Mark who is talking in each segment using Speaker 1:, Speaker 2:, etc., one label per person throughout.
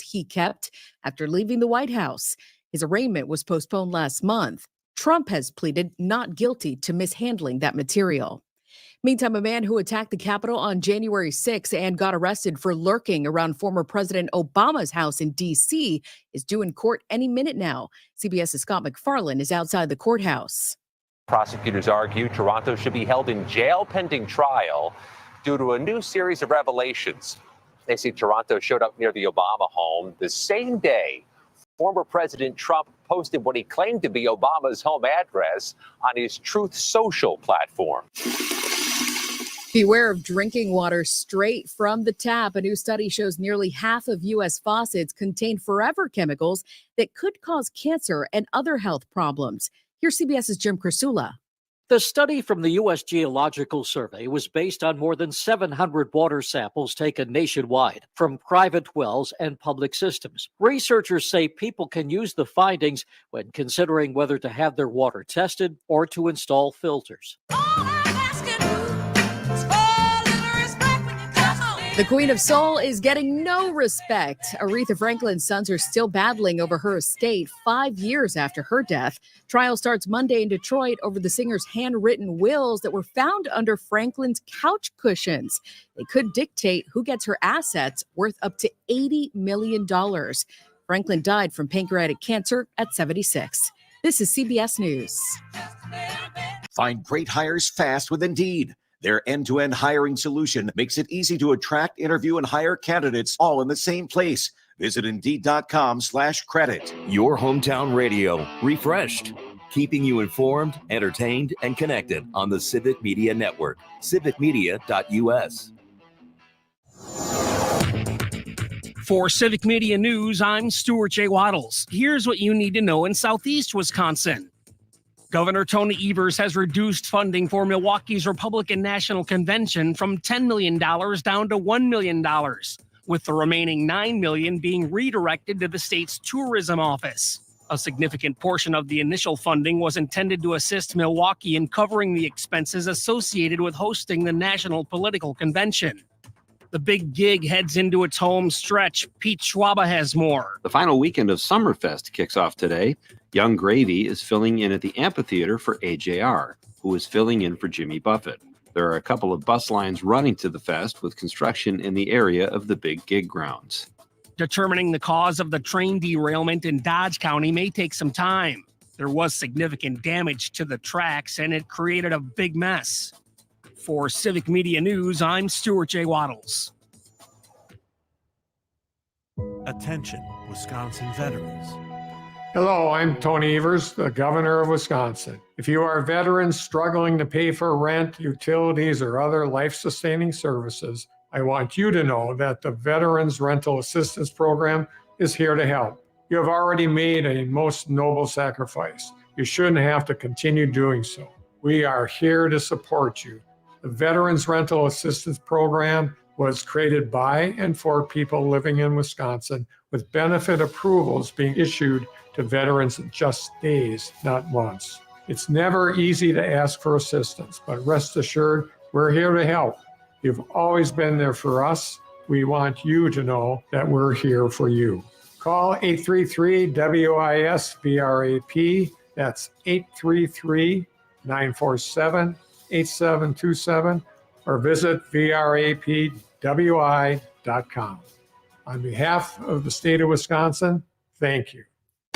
Speaker 1: he kept after leaving the White House. His arraignment was postponed last month. Trump has pleaded not guilty to mishandling that material. Meantime, a man who attacked the Capitol on January 6 and got arrested for lurking around former President Obama's house in D.C. is due in court any minute now. CBS's Scott McFarland is outside the courthouse.
Speaker 2: Prosecutors argue Toronto should be held in jail pending trial due to a new series of revelations. They say Toronto showed up near the Obama home the same day former President Trump posted what he claimed to be Obama's home address on his Truth Social platform.
Speaker 1: Beware of drinking water straight from the tap. A new study shows nearly half of U.S. faucets contain forever chemicals that could cause cancer and other health problems. Here's CBS's Jim Krasula.
Speaker 3: The study from the U.S. Geological Survey was based on more than 700 water samples taken nationwide from private wells and public systems. Researchers say people can use the findings when considering whether to have their water tested or to install filters.
Speaker 1: The Queen of Soul is getting no respect. Aretha Franklin's sons are still battling over her estate 5 years after her death. Trial starts Monday in Detroit over the singer's handwritten wills that were found under Franklin's couch cushions. They could dictate who gets her assets worth up to $80 million. Franklin died from pancreatic cancer at 76. This is CBS News.
Speaker 4: Find great hires fast with Indeed. Their end-to-end hiring solution makes it easy to attract, interview, and hire candidates all in the same place. Visit Indeed.com/credit.
Speaker 5: Your hometown radio, refreshed. Keeping you informed, entertained, and connected on the Civic Media Network. civicmedia.us.
Speaker 6: For Civic Media News, I'm Stuart J. Waddles. Here's what you need to know in Southeast Wisconsin. Governor Tony Evers has reduced funding for Milwaukee's Republican National Convention from $10 million down to $1 million, with the remaining $9 million being redirected to the state's tourism office. A significant portion of the initial funding was intended to assist Milwaukee in covering the expenses associated with hosting the National Political Convention. The big gig heads into its home stretch. Pete Schwaba has more.
Speaker 7: The final weekend of Summerfest kicks off today. Young Gravy is filling in at the amphitheater for AJR, who is filling in for Jimmy Buffett. There are a couple of bus lines running to the fest with construction in the area of the big gig grounds.
Speaker 6: Determining the cause of the train derailment in Dodge County may take some time. There was significant damage to the tracks, and it created a big mess. For Civic Media News, I'm Stuart J. Waddles.
Speaker 8: Attention, Wisconsin veterans.
Speaker 9: Hello, I'm Tony Evers, the governor of Wisconsin. If you are a veteran struggling to pay for rent, utilities, or other life-sustaining services, I want you to know that the Veterans Rental Assistance Program is here to help. You have already made a most noble sacrifice. You shouldn't have to continue doing so. We are here to support you. The Veterans Rental Assistance Program was created by and for people living in Wisconsin, with benefit approvals being issued to veterans in just days, not months. It's never easy to ask for assistance, but rest assured, we're here to help. You've always been there for us. We want you to know that we're here for you. Call 833-WIS-VRAP. That's 833-947-8727, or visit vrapwi.com. On behalf of the state of Wisconsin, thank you.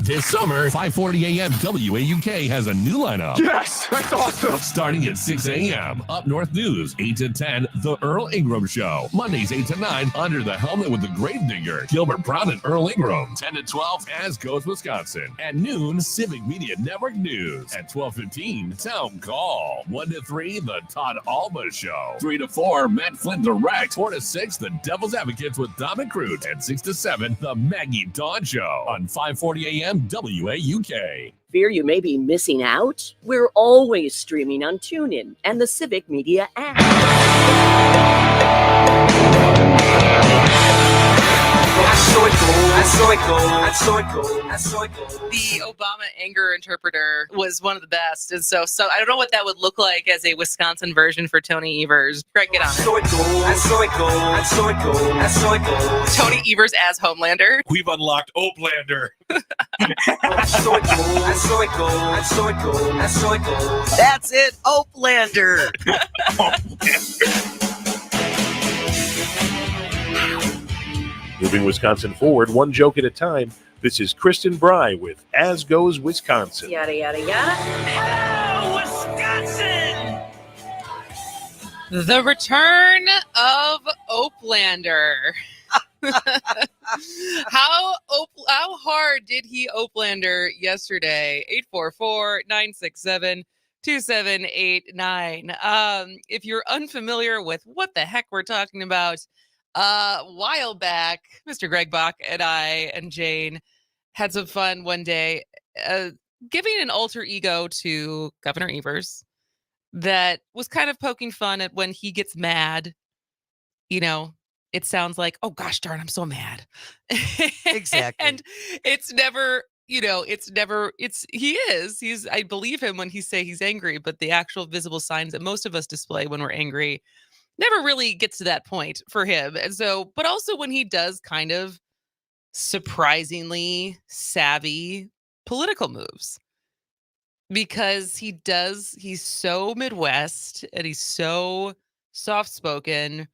Speaker 10: This summer, 5:40 a.m. WAUK has a new lineup.
Speaker 9: Yes, that's awesome.
Speaker 10: Starting at 6 a.m. Up North News, 8 to 10, The Earl Ingram Show. Mondays, 8 to 9, Under the Helmet with the Gravedigger, Gilbert Brown and Earl Ingram. 10 to 12, As Goes Wisconsin. At noon, Civic Media Network News. At 12:15, Town Call. 1 to 3, The Todd Alba Show. 3 to 4, Matt Flynn Direct. 4 to 6, The Devil's Advocates with Dom and Crute. And 6 to 7, The Maggie Dawn Show. On 5:40 a.m. WAUK.
Speaker 11: Fear you may be missing out? We're always streaming on TuneIn and the Civic Media app.
Speaker 12: I saw it go. The Obama anger interpreter was one of the best. And so I don't know what that would look like as a Wisconsin version for Tony Evers. Greg, get on it. Tony Evers as Homelander.
Speaker 10: We've unlocked Opelander.
Speaker 13: That's it, Opelander.
Speaker 10: Moving Wisconsin forward, one joke at a time. This is Kristin Bry with As Goes Wisconsin.
Speaker 11: Yada, yada, yada.
Speaker 12: Hello, Wisconsin! The return of Opelander. How hard did he Opelander yesterday? 844-967-2789. If you're unfamiliar with what the heck we're talking about, a while back, Mr. Greg Bach and I and Jane had some fun one day giving an alter ego to Governor Evers that was kind of poking fun at when he gets mad. You know, it sounds like, oh gosh darn, I'm so mad.
Speaker 13: Exactly.
Speaker 12: And it's never, I believe him when he say he's angry, but the actual visible signs that most of us display when we're angry never really gets to that point for him. And so, but also when he does kind of surprisingly savvy political moves, because he's so Midwest and he's so soft-spoken,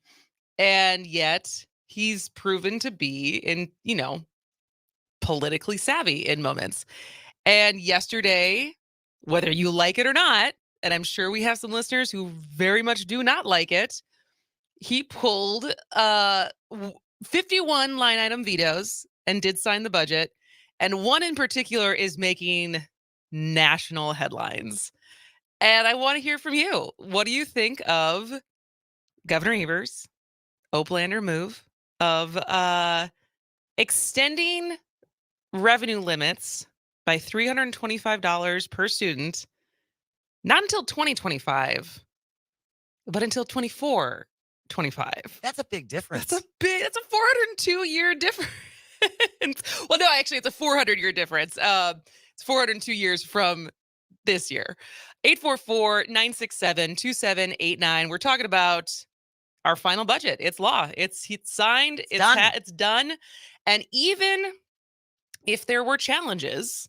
Speaker 12: and yet he's proven to be politically savvy in moments. And yesterday, whether you like it or not, and I'm sure we have some listeners who very much do not like it, he pulled 51 line item vetoes and did sign the budget. And one in particular is making national headlines. And I want to hear from you. What do you think of Governor Evers' Opelander move of extending revenue limits by $325 per student, not until 2025, but until 24-25?
Speaker 13: That's a big difference.
Speaker 12: That's a 402-year difference. Well, no, actually, it's a 400-year difference. It's 402 years from this year. 844-967-2789. We're talking about our final budget. It's law. It's signed. It's done. And even if there were challenges,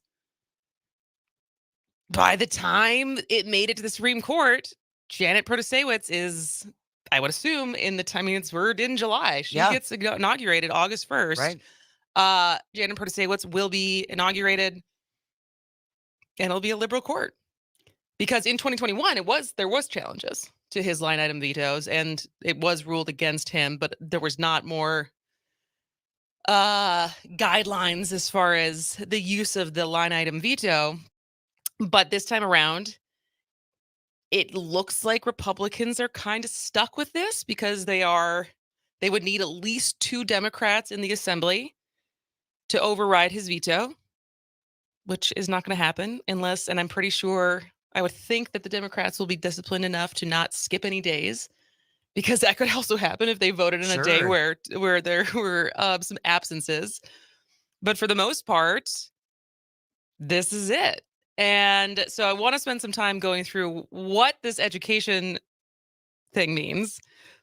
Speaker 12: by the time it made it to the Supreme Court, Janet Protasiewicz is, I would assume, we're in July. She gets inaugurated August 1st.
Speaker 13: Right.
Speaker 12: Janet Protasiewicz will be inaugurated, and it'll be a liberal court. Because in 2021, there was challenges to his line item vetoes, and it was ruled against him, but there was not more guidelines as far as the use of the line item veto. But this time around, it looks like Republicans are kind of stuck with this because they would need at least 2 Democrats in the assembly to override his veto, which is not going to happen unless, and I'm pretty sure, I would think that the Democrats will be disciplined enough to not skip any days, because that could also happen if they voted in a day where there were some absences. But for the most part, this is it. And so I want to spend some time going through what this education thing means,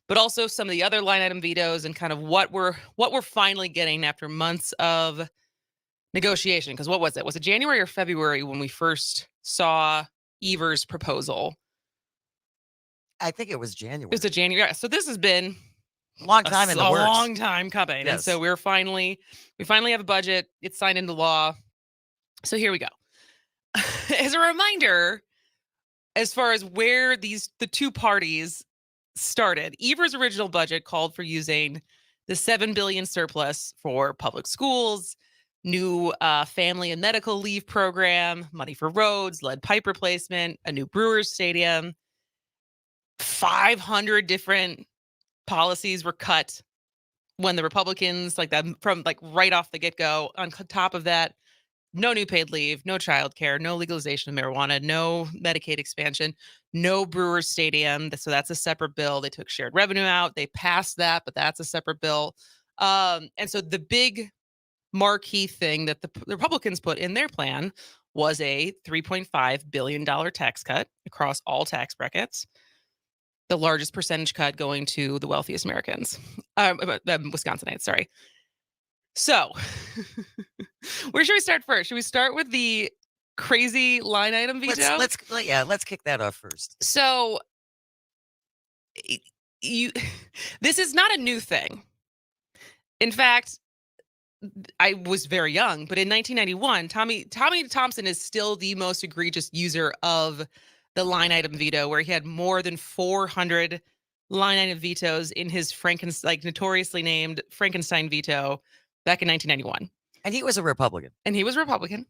Speaker 12: but also some of the other line item vetoes and kind of what we're finally getting after months of negotiation. Because what was it? Was it January or February when we first saw Evers' proposal?
Speaker 13: I think it was January.
Speaker 12: It was a January. So this has been
Speaker 13: a long time in the works.
Speaker 12: A long time coming.
Speaker 13: Yes.
Speaker 12: And so we finally have a budget. It's signed into law. So here we go. As a reminder, as far as where the two parties started, Evers' original budget called for using the $7 billion surplus for public schools, new family and medical leave program, money for roads, lead pipe replacement, a new Brewers stadium. 500 different policies were cut when the Republicans, like that, from like right off the get-go. On top of that, no new paid leave, no childcare, no legalization of marijuana, no Medicaid expansion, no Brewers stadium. So that's a separate bill. They took shared revenue out. They passed that, but that's a separate bill. And so the big marquee thing that the Republicans put in their plan was a $3.5 billion tax cut across all tax brackets, the largest percentage cut going to the wealthiest Americans, Wisconsinites, sorry. So where should we start first? Should we start with the crazy line item veto?
Speaker 13: Let's kick that off first.
Speaker 12: So this is not a new thing. In fact, I was very young, but in 1991, Tommy Thompson is still the most egregious user of the line item veto, where he had more than 400 line item vetoes in his notoriously named Frankenstein veto back in 1991.
Speaker 13: And he was a Republican.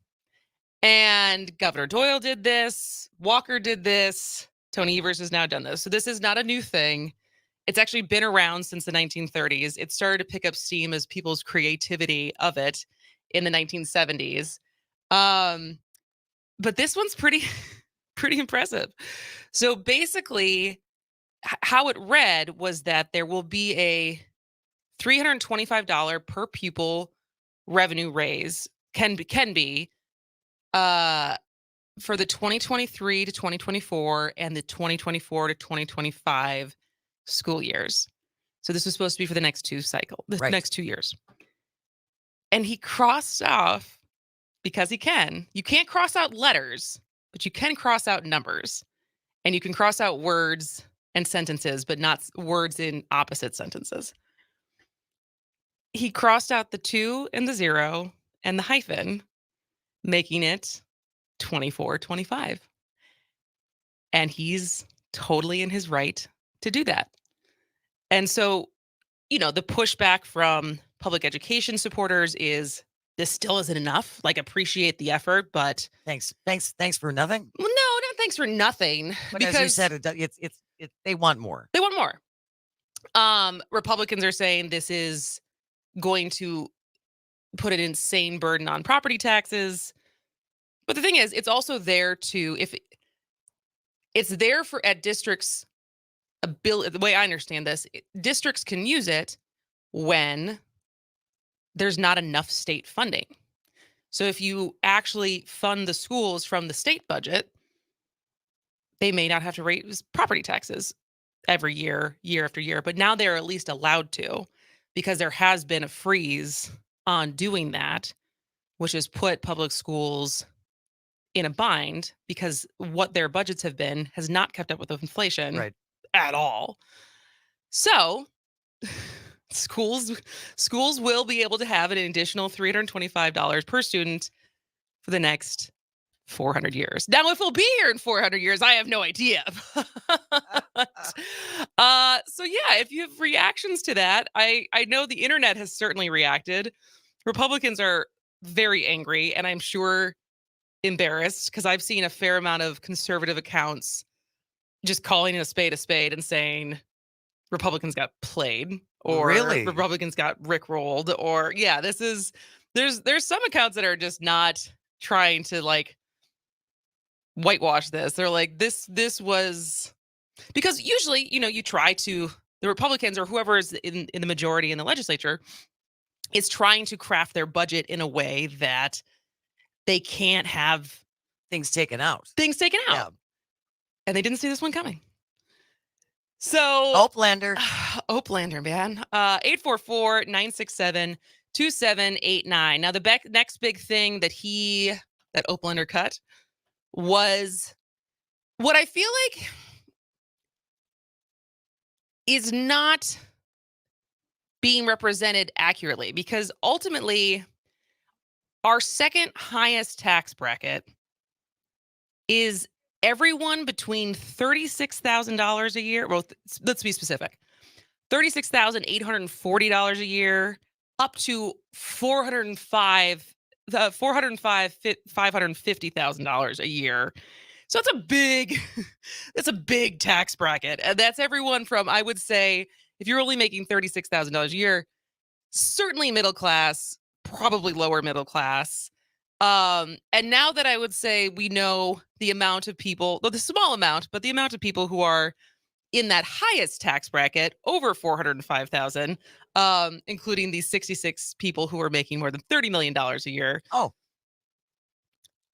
Speaker 12: And Governor Doyle did this. Walker did this. Tony Evers has now done this. So this is not a new thing. It's actually been around since the 1930s. It started to pick up steam as people's creativity of it in the 1970s. But this one's pretty impressive. So basically, how it read was that there will be a $325 per pupil revenue raise, can be for the 2023 to 2024 and the 2024 to 2025 school years. So this was supposed to be for the next next 2 years. And he crossed off, because he can. You can't cross out letters, but you can cross out numbers. And you can cross out words and sentences, but not words in opposite sentences. He crossed out the 2 and the 0 and the hyphen, making it 24-25. And he's totally in his right to do that. And so, the pushback from public education supporters is, this still isn't enough. Like, appreciate the effort, but
Speaker 13: thanks for nothing.
Speaker 12: Well, no, not thanks for nothing.
Speaker 13: But
Speaker 12: because
Speaker 13: as you said, they want more.
Speaker 12: They want more. Republicans are saying this is going to put an insane burden on property taxes. But the thing is, it's also there at districts' ability. The way I understand this, districts can use it when there's not enough state funding. So if you actually fund the schools from the state budget, they may not have to raise property taxes every year after year. But now they're at least allowed to, because there has been a freeze on doing that, which has put public schools in a bind, because what their budgets have been has not kept up with inflation at all. So schools will be able to have an additional $325 per student for the next 400 years. Now, if we'll be here in 400 years, I have no idea. So yeah, if you have reactions to that, I know the internet has certainly reacted. Republicans are very angry, and I'm sure embarrassed, because I've seen a fair amount of conservative accounts just calling a spade and saying Republicans got played, or Republicans got rickrolled, or there's some accounts that are just not trying to whitewash this. They're like, this was, because usually, you try to, the Republicans or whoever is in the majority in the legislature is trying to craft their budget in a way that they can't have
Speaker 13: things taken out.
Speaker 12: Yeah. And they didn't see this one coming. So
Speaker 13: Opelander,
Speaker 12: man. 844-967-2789. Now the next big thing that Opelander cut was what I feel like is not being represented accurately, because ultimately our second highest tax bracket is everyone between $36,000 a year. Well, let's be specific. $36,840 a year up to $550,000 a year. So it's a big tax bracket. And that's everyone from, I would say, if you're only making $36,000 a year, certainly middle class, probably lower middle class. And now that I would say we know the amount of people, though the small amount, but the amount of people who are in that highest tax bracket, over $405,000, including these 66 people who are making more than $30 million a year.
Speaker 13: Oh,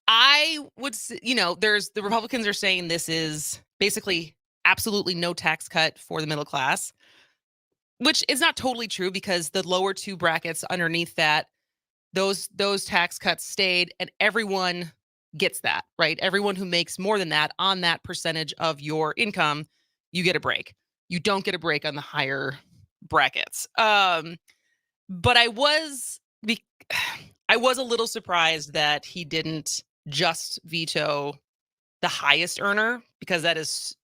Speaker 12: I would, the Republicans are saying this is basically absolutely no tax cut for the middle class, which is not totally true because the lower two brackets underneath that, those tax cuts stayed, and everyone gets that, right? Everyone who makes more than that on that percentage of your income, you get a break. You don't get a break on the higher brackets. But I was a little surprised that he didn't just veto the highest earner, because that is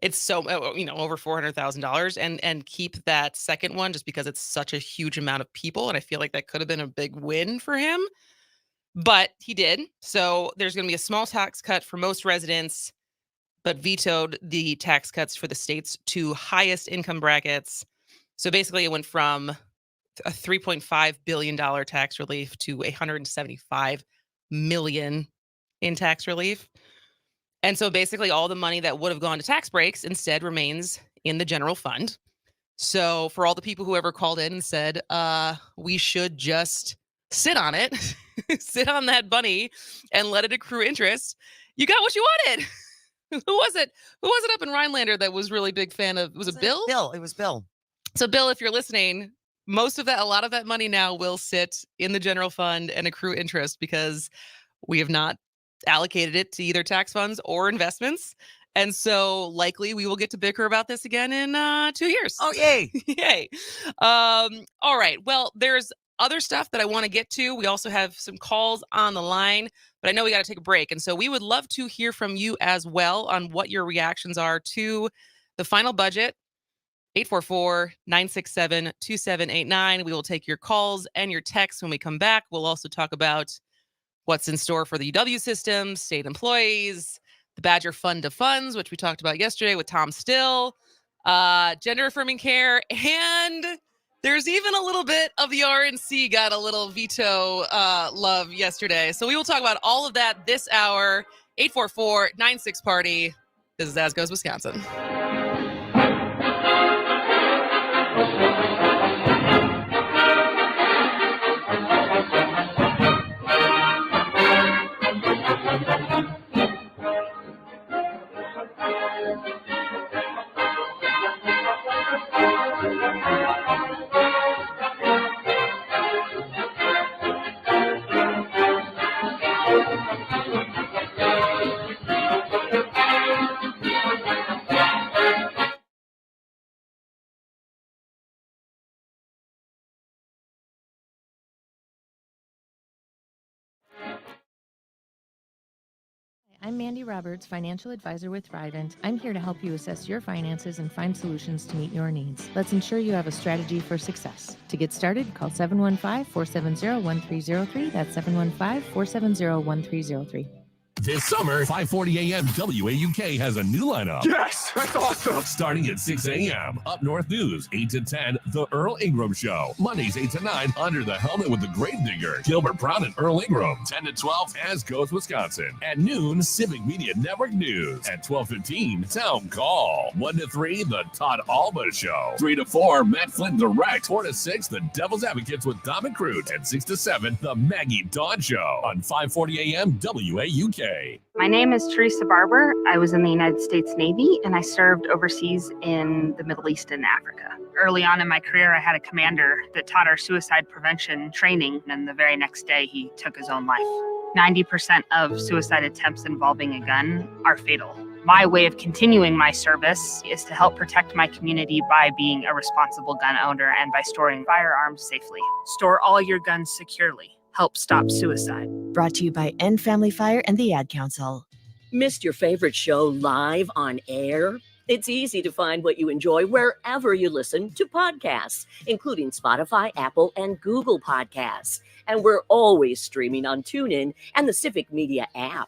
Speaker 12: it's so over $400,000, and keep that second one just because it's such a huge amount of people, and I feel like that could have been a big win for him, but he did. So there's going to be a small tax cut for most residents, but vetoed the tax cuts for the state's two highest income brackets. So basically it went from a $3.5 billion tax relief to $175 million in tax relief. And so basically all the money that would have gone to tax breaks instead remains in the general fund. So for all the people who ever called in and said, we should just sit on it, sit on that money and let it accrue interest, you got what you wanted. Who was it up in Rhinelander that was really big fan of, was it Bill?
Speaker 13: Bill, it was Bill.
Speaker 12: So Bill, if you're listening, a lot of that money now will sit in the general fund and accrue interest because we have not allocated it to either tax funds or investments. And so likely we will get to bicker about this again in 2 years.
Speaker 13: Oh, yay.
Speaker 12: Yay. All right. Well, there's other stuff that I want to get to. We also have some calls on the line, but I know we got to take a break. And so we would love to hear from you as well on what your reactions are to the final budget. 844-967-2789. We will take your calls and your texts when we come back. We'll also talk about what's in store for the UW system, state employees, the Badger Fund of Funds, which we talked about yesterday with Tom Still, gender affirming care, and there's even a little bit of the RNC got a little veto love yesterday. So we will talk about all of that this hour. 844-96-PARTY. This is As Goes Wisconsin.
Speaker 14: I'm Mandy Roberts, financial advisor with Thrivent. I'm here to help you assess your finances and find solutions to meet your needs. Let's ensure you have a strategy for success. To get started, call 715-470-1303. That's 715-470-1303.
Speaker 10: This summer, 5:40 a.m. WAUK has a new lineup.
Speaker 9: Yes, that's awesome.
Speaker 10: Starting at 6 a.m. Up North News, 8 to 10, The Earl Ingram Show. Mondays, 8 to 9, Under the Helmet with the Grave Digger, Gilbert Brown and Earl Ingram. 10 to 12, As Goes Wisconsin. At noon, Civic Media Network News. At 12:15, Town Call. 1 to 3, The Todd Alba Show. 3 to 4, Matt Flynn Direct. 4 to 6, The Devil's Advocates with Dom and Crute. And 6 to 7, The Maggie Dawn Show. On 5:40 a.m. WAUK.
Speaker 15: My name is Teresa Barber. I was in the United States Navy and I served overseas in the Middle East and Africa. Early on in my career, I had a commander that taught our suicide prevention training, and the very next day he took his own life. 90% of suicide attempts involving a gun are fatal. My way of continuing my service is to help protect my community by being a responsible gun owner and by storing firearms safely. Store all your guns securely. Help stop suicide.
Speaker 11: Brought to you by End Family Fire and the Ad Council. Missed your favorite show live on air? It's easy to find what you enjoy wherever you listen to podcasts, including Spotify, Apple, and Google Podcasts. And we're always streaming on TuneIn and the Civic Media app.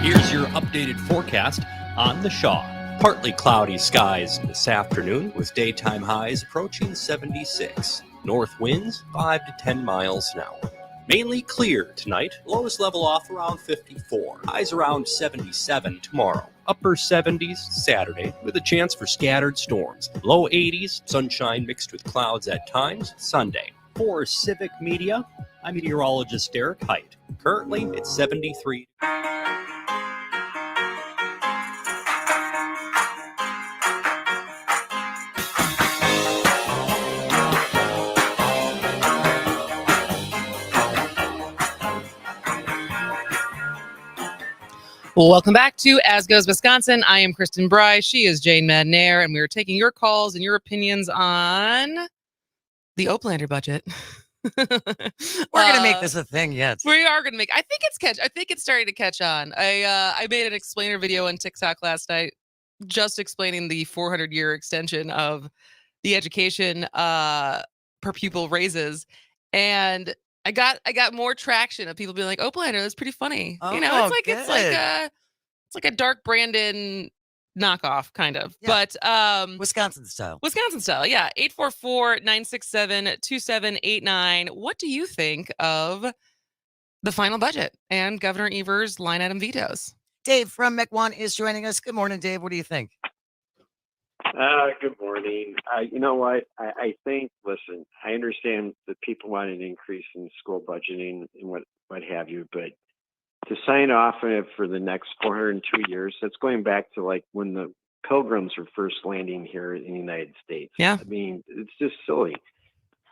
Speaker 16: Here's your updated forecast on the Shaw. Partly cloudy skies this afternoon with daytime highs approaching 76. North winds 5 to 10 miles an hour. Mainly clear tonight. Lows level off around 54. Highs around 77 tomorrow. Upper 70s Saturday with a chance for scattered storms. Low 80s, sunshine mixed with clouds at times Sunday. For Civic Media, I'm meteorologist Derek Height. Currently, it's 73.
Speaker 12: Welcome back to As Goes Wisconsin. I am Kristin Bry. She is Jane Madnair, and we are taking your calls and your opinions on the Opelander budget.
Speaker 13: We're gonna make this a thing yet.
Speaker 12: We are gonna make. I think it's starting to catch on. I made an explainer video on TikTok last night, just explaining the 400-year extension of the education per pupil raises, and I got more traction of people being like, "Opelander, that's pretty funny." It's like a dark Brandon knockoff kind of, but
Speaker 13: Wisconsin style,
Speaker 12: yeah. 844-967-2789. What do you think of the final budget and Governor Evers' line item vetoes?
Speaker 13: Dave from McWan is joining us. Good morning, Dave. What do you think?
Speaker 17: Good morning. You know what? I think, listen, I understand that people want an increase in school budgeting and what have you, but to sign off on it for the next 402 years, that's going back to like when the Pilgrims were first landing here in the United States.
Speaker 12: Yeah.
Speaker 17: I mean, it's just silly.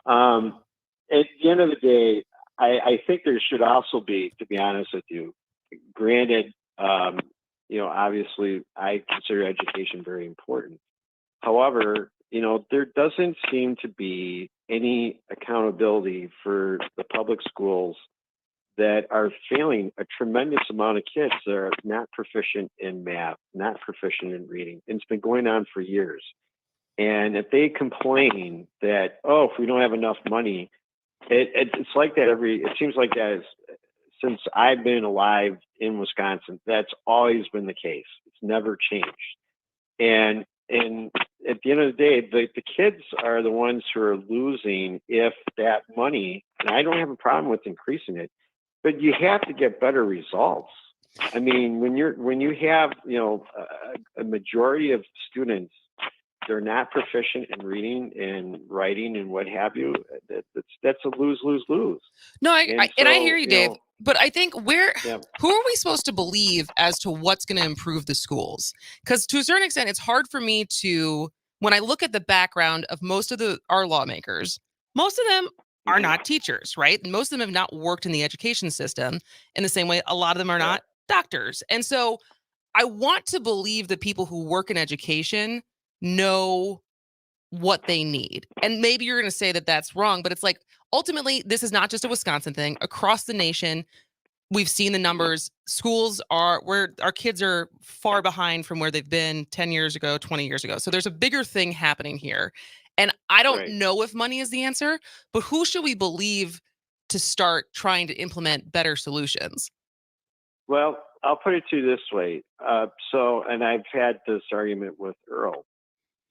Speaker 17: At the end of the day, I think there should also be, to be honest with you, granted, obviously I consider education very important. However, there doesn't seem to be any accountability for the public schools that are failing a tremendous amount of kids that are not proficient in math, not proficient in reading. And it's been going on for years. And if they complain that, if we don't have enough money, it's like that it seems like that since I've been alive in Wisconsin, that's always been the case. It's never changed. And at the end of the day, the kids are the ones who are losing if that money, and I don't have a problem with increasing it, but you have to get better results. I mean, when you have, a majority of students, they're not proficient in reading and writing and what have you, that's a lose.
Speaker 12: No, I hear you, Dave. But I think who are we supposed to believe as to what's going to improve the schools? Because to a certain extent, it's hard for me to, when I look at the background of most of our lawmakers, most of them are not teachers, right? And most of them have not worked in the education system in the same way a lot of them are not doctors. And so I want to believe that people who work in education know what they need. And maybe you're going to say that that's wrong, but it's like, ultimately, this is not just a Wisconsin thing. Across the nation, we've seen the numbers. Schools where our kids are far behind from where they've been 10 years ago, 20 years ago. So there's a bigger thing happening here. And I don't know if money is the answer, but who should we believe to start trying to implement better solutions?
Speaker 17: Well, I'll put it to you this way. And I've had this argument with Earl.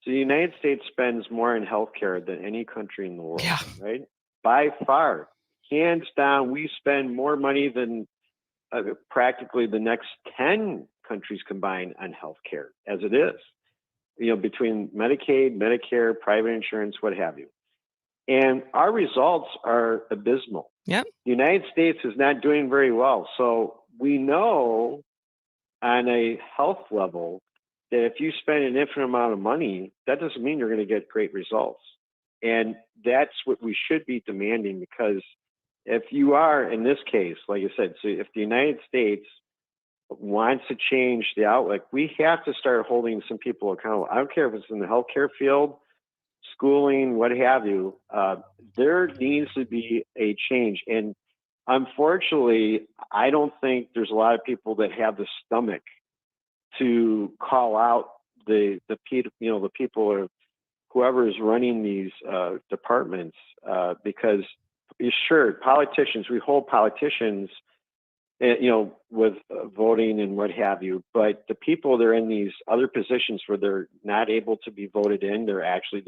Speaker 17: So the United States spends more in healthcare than any country in the world, right? By far, hands down, we spend more money than practically the next 10 countries combined on healthcare as it is, between Medicaid, Medicare, private insurance, what have you. And our results are abysmal.
Speaker 12: Yep.
Speaker 17: The United States is not doing very well. So we know on a health level that if you spend an infinite amount of money, that doesn't mean you're going to get great results. And that's what we should be demanding, because if you are, in this case, like I said, so if the United States wants to change the outlook, we have to start holding some people accountable. I don't care if it's in the healthcare field, schooling, what have you. There needs to be a change. And unfortunately, I don't think there's a lot of people that have the stomach to call out the people or whoever is running these departments, because politicians, we hold politicians, with voting and what have you, but the people that are in these other positions where they're not able to be voted in, they're actually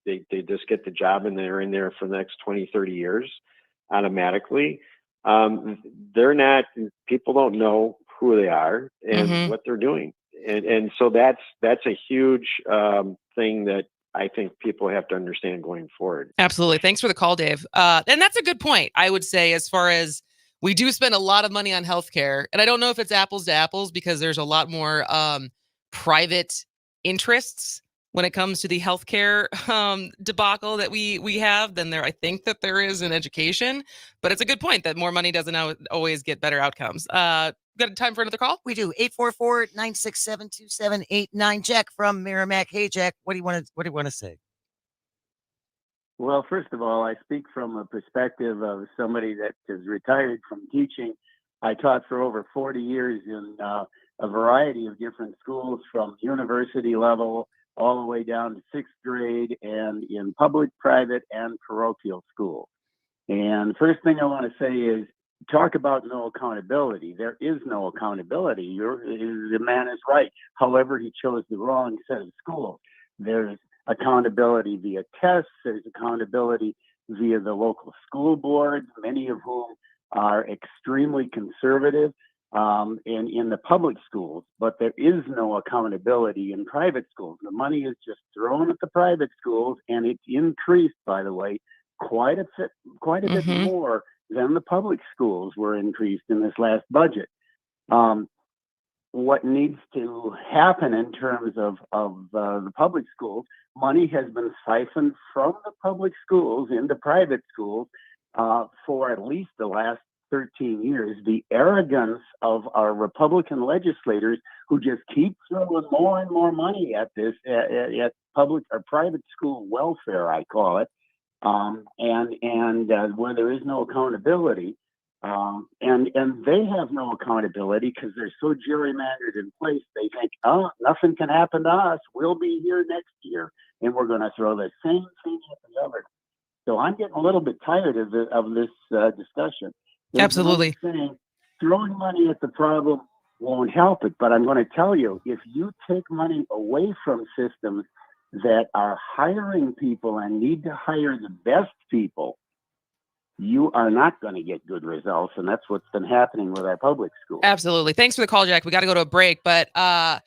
Speaker 17: they just get the job and they're in there for the next 20, 30 years automatically. People don't know who they are and what they're doing. And so that's a huge thing that I think people have to understand going forward.
Speaker 12: Absolutely. Thanks for the call, Dave. And that's a good point, I would say, as far as we do spend a lot of money on healthcare. And I don't know if it's apples to apples because there's a lot more private interests when it comes to the healthcare debacle that we have than I think that there is in education. But it's a good point that more money doesn't always get better outcomes. Got time for another call?
Speaker 13: We do. 844-967-2789. Jack from Merrimack. Hey, Jack, what do you want to say?
Speaker 18: Well, first of all, I speak from a perspective of somebody that is retired from teaching. I taught for over 40 years in a variety of different schools, from university level all the way down to sixth grade, and in public, private, and parochial schools. And the first thing I want to say is, talk about no accountability. There is no accountability. The man is right. However, he chose the wrong set of schools. There's accountability via tests. There's accountability via the local school boards, many of whom are extremely conservative in the public schools. But there is no accountability in private schools. The money is just thrown at the private schools, and it's increased, by the way, quite a bit more than the public schools were increased in this last budget. What needs to happen in terms of the public schools, money has been siphoned from the public schools into private schools for at least the last 13 years. The arrogance of our Republican legislators, who just keep throwing more and more money at this, at public or private school welfare, I call it, and where there is no accountability, and they have no accountability because they're so gerrymandered in place. They think, oh, nothing can happen to us. We'll be here next year, and we're going to throw the same thing at the government. So I'm getting a little bit tired of this discussion.
Speaker 12: Absolutely.
Speaker 18: Saying throwing money at the problem won't help it, but I'm going to tell you, if you take money away from systems that are hiring people and need to hire the best people, you are not going to get good results. And that's what's been happening with our public schools.
Speaker 12: Absolutely. Thanks for the call, Jack. We got to go to a break, but I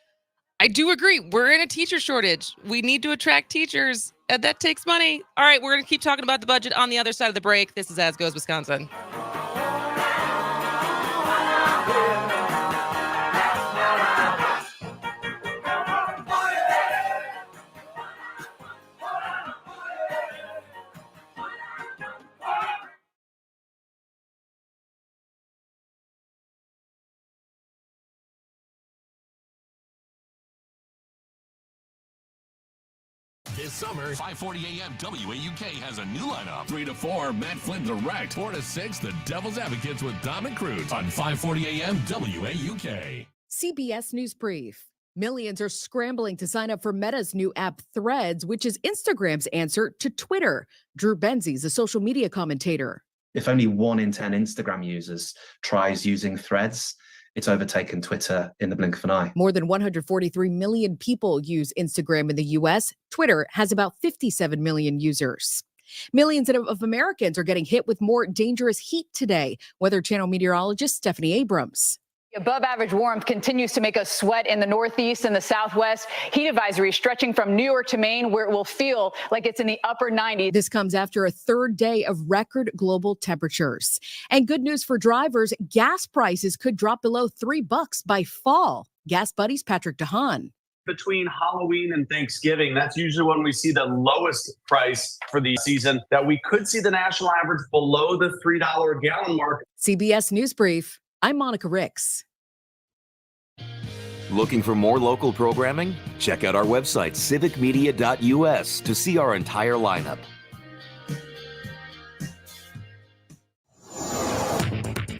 Speaker 12: do agree. We're in a teacher shortage. We need to attract teachers, and that takes money. All right, we're going to keep talking about the budget on the other side of the break. This is As Goes Wisconsin.
Speaker 10: This summer, 5:40 a.m. WAUK has a new lineup. 3 to 4, Matt Flynn Direct. 4 to 6, The Devil's Advocates with Dom and Cruz on 5:40 a.m. WAUK.
Speaker 1: CBS News Brief. Millions are scrambling to sign up for Meta's new app Threads, which is Instagram's answer to Twitter. Drew Benzies, a social media commentator.
Speaker 19: If only 1 in 10 Instagram users tries using Threads, it's overtaken Twitter in the blink of an eye.
Speaker 1: More than 143 million people use Instagram in the U.S. Twitter has about 57 million users. Millions of Americans are getting hit with more dangerous heat today. Weather Channel meteorologist Stephanie Abrams.
Speaker 20: Above average warmth continues to make us sweat in the Northeast and the Southwest. Heat advisory stretching from New York to Maine, where it will feel like it's in the upper 90s.
Speaker 1: This comes after a third day of record global temperatures. And good news for drivers, gas prices could drop below $3 by fall. Gas Buddy's Patrick DeHaan.
Speaker 21: Between Halloween and Thanksgiving, that's usually when we see the lowest price for the season, that we could see the national average below the $3 a gallon mark.
Speaker 1: CBS News Brief. I'm Monica Ricks.
Speaker 5: Looking for more local programming? Check out our website, civicmedia.us, to see our entire lineup.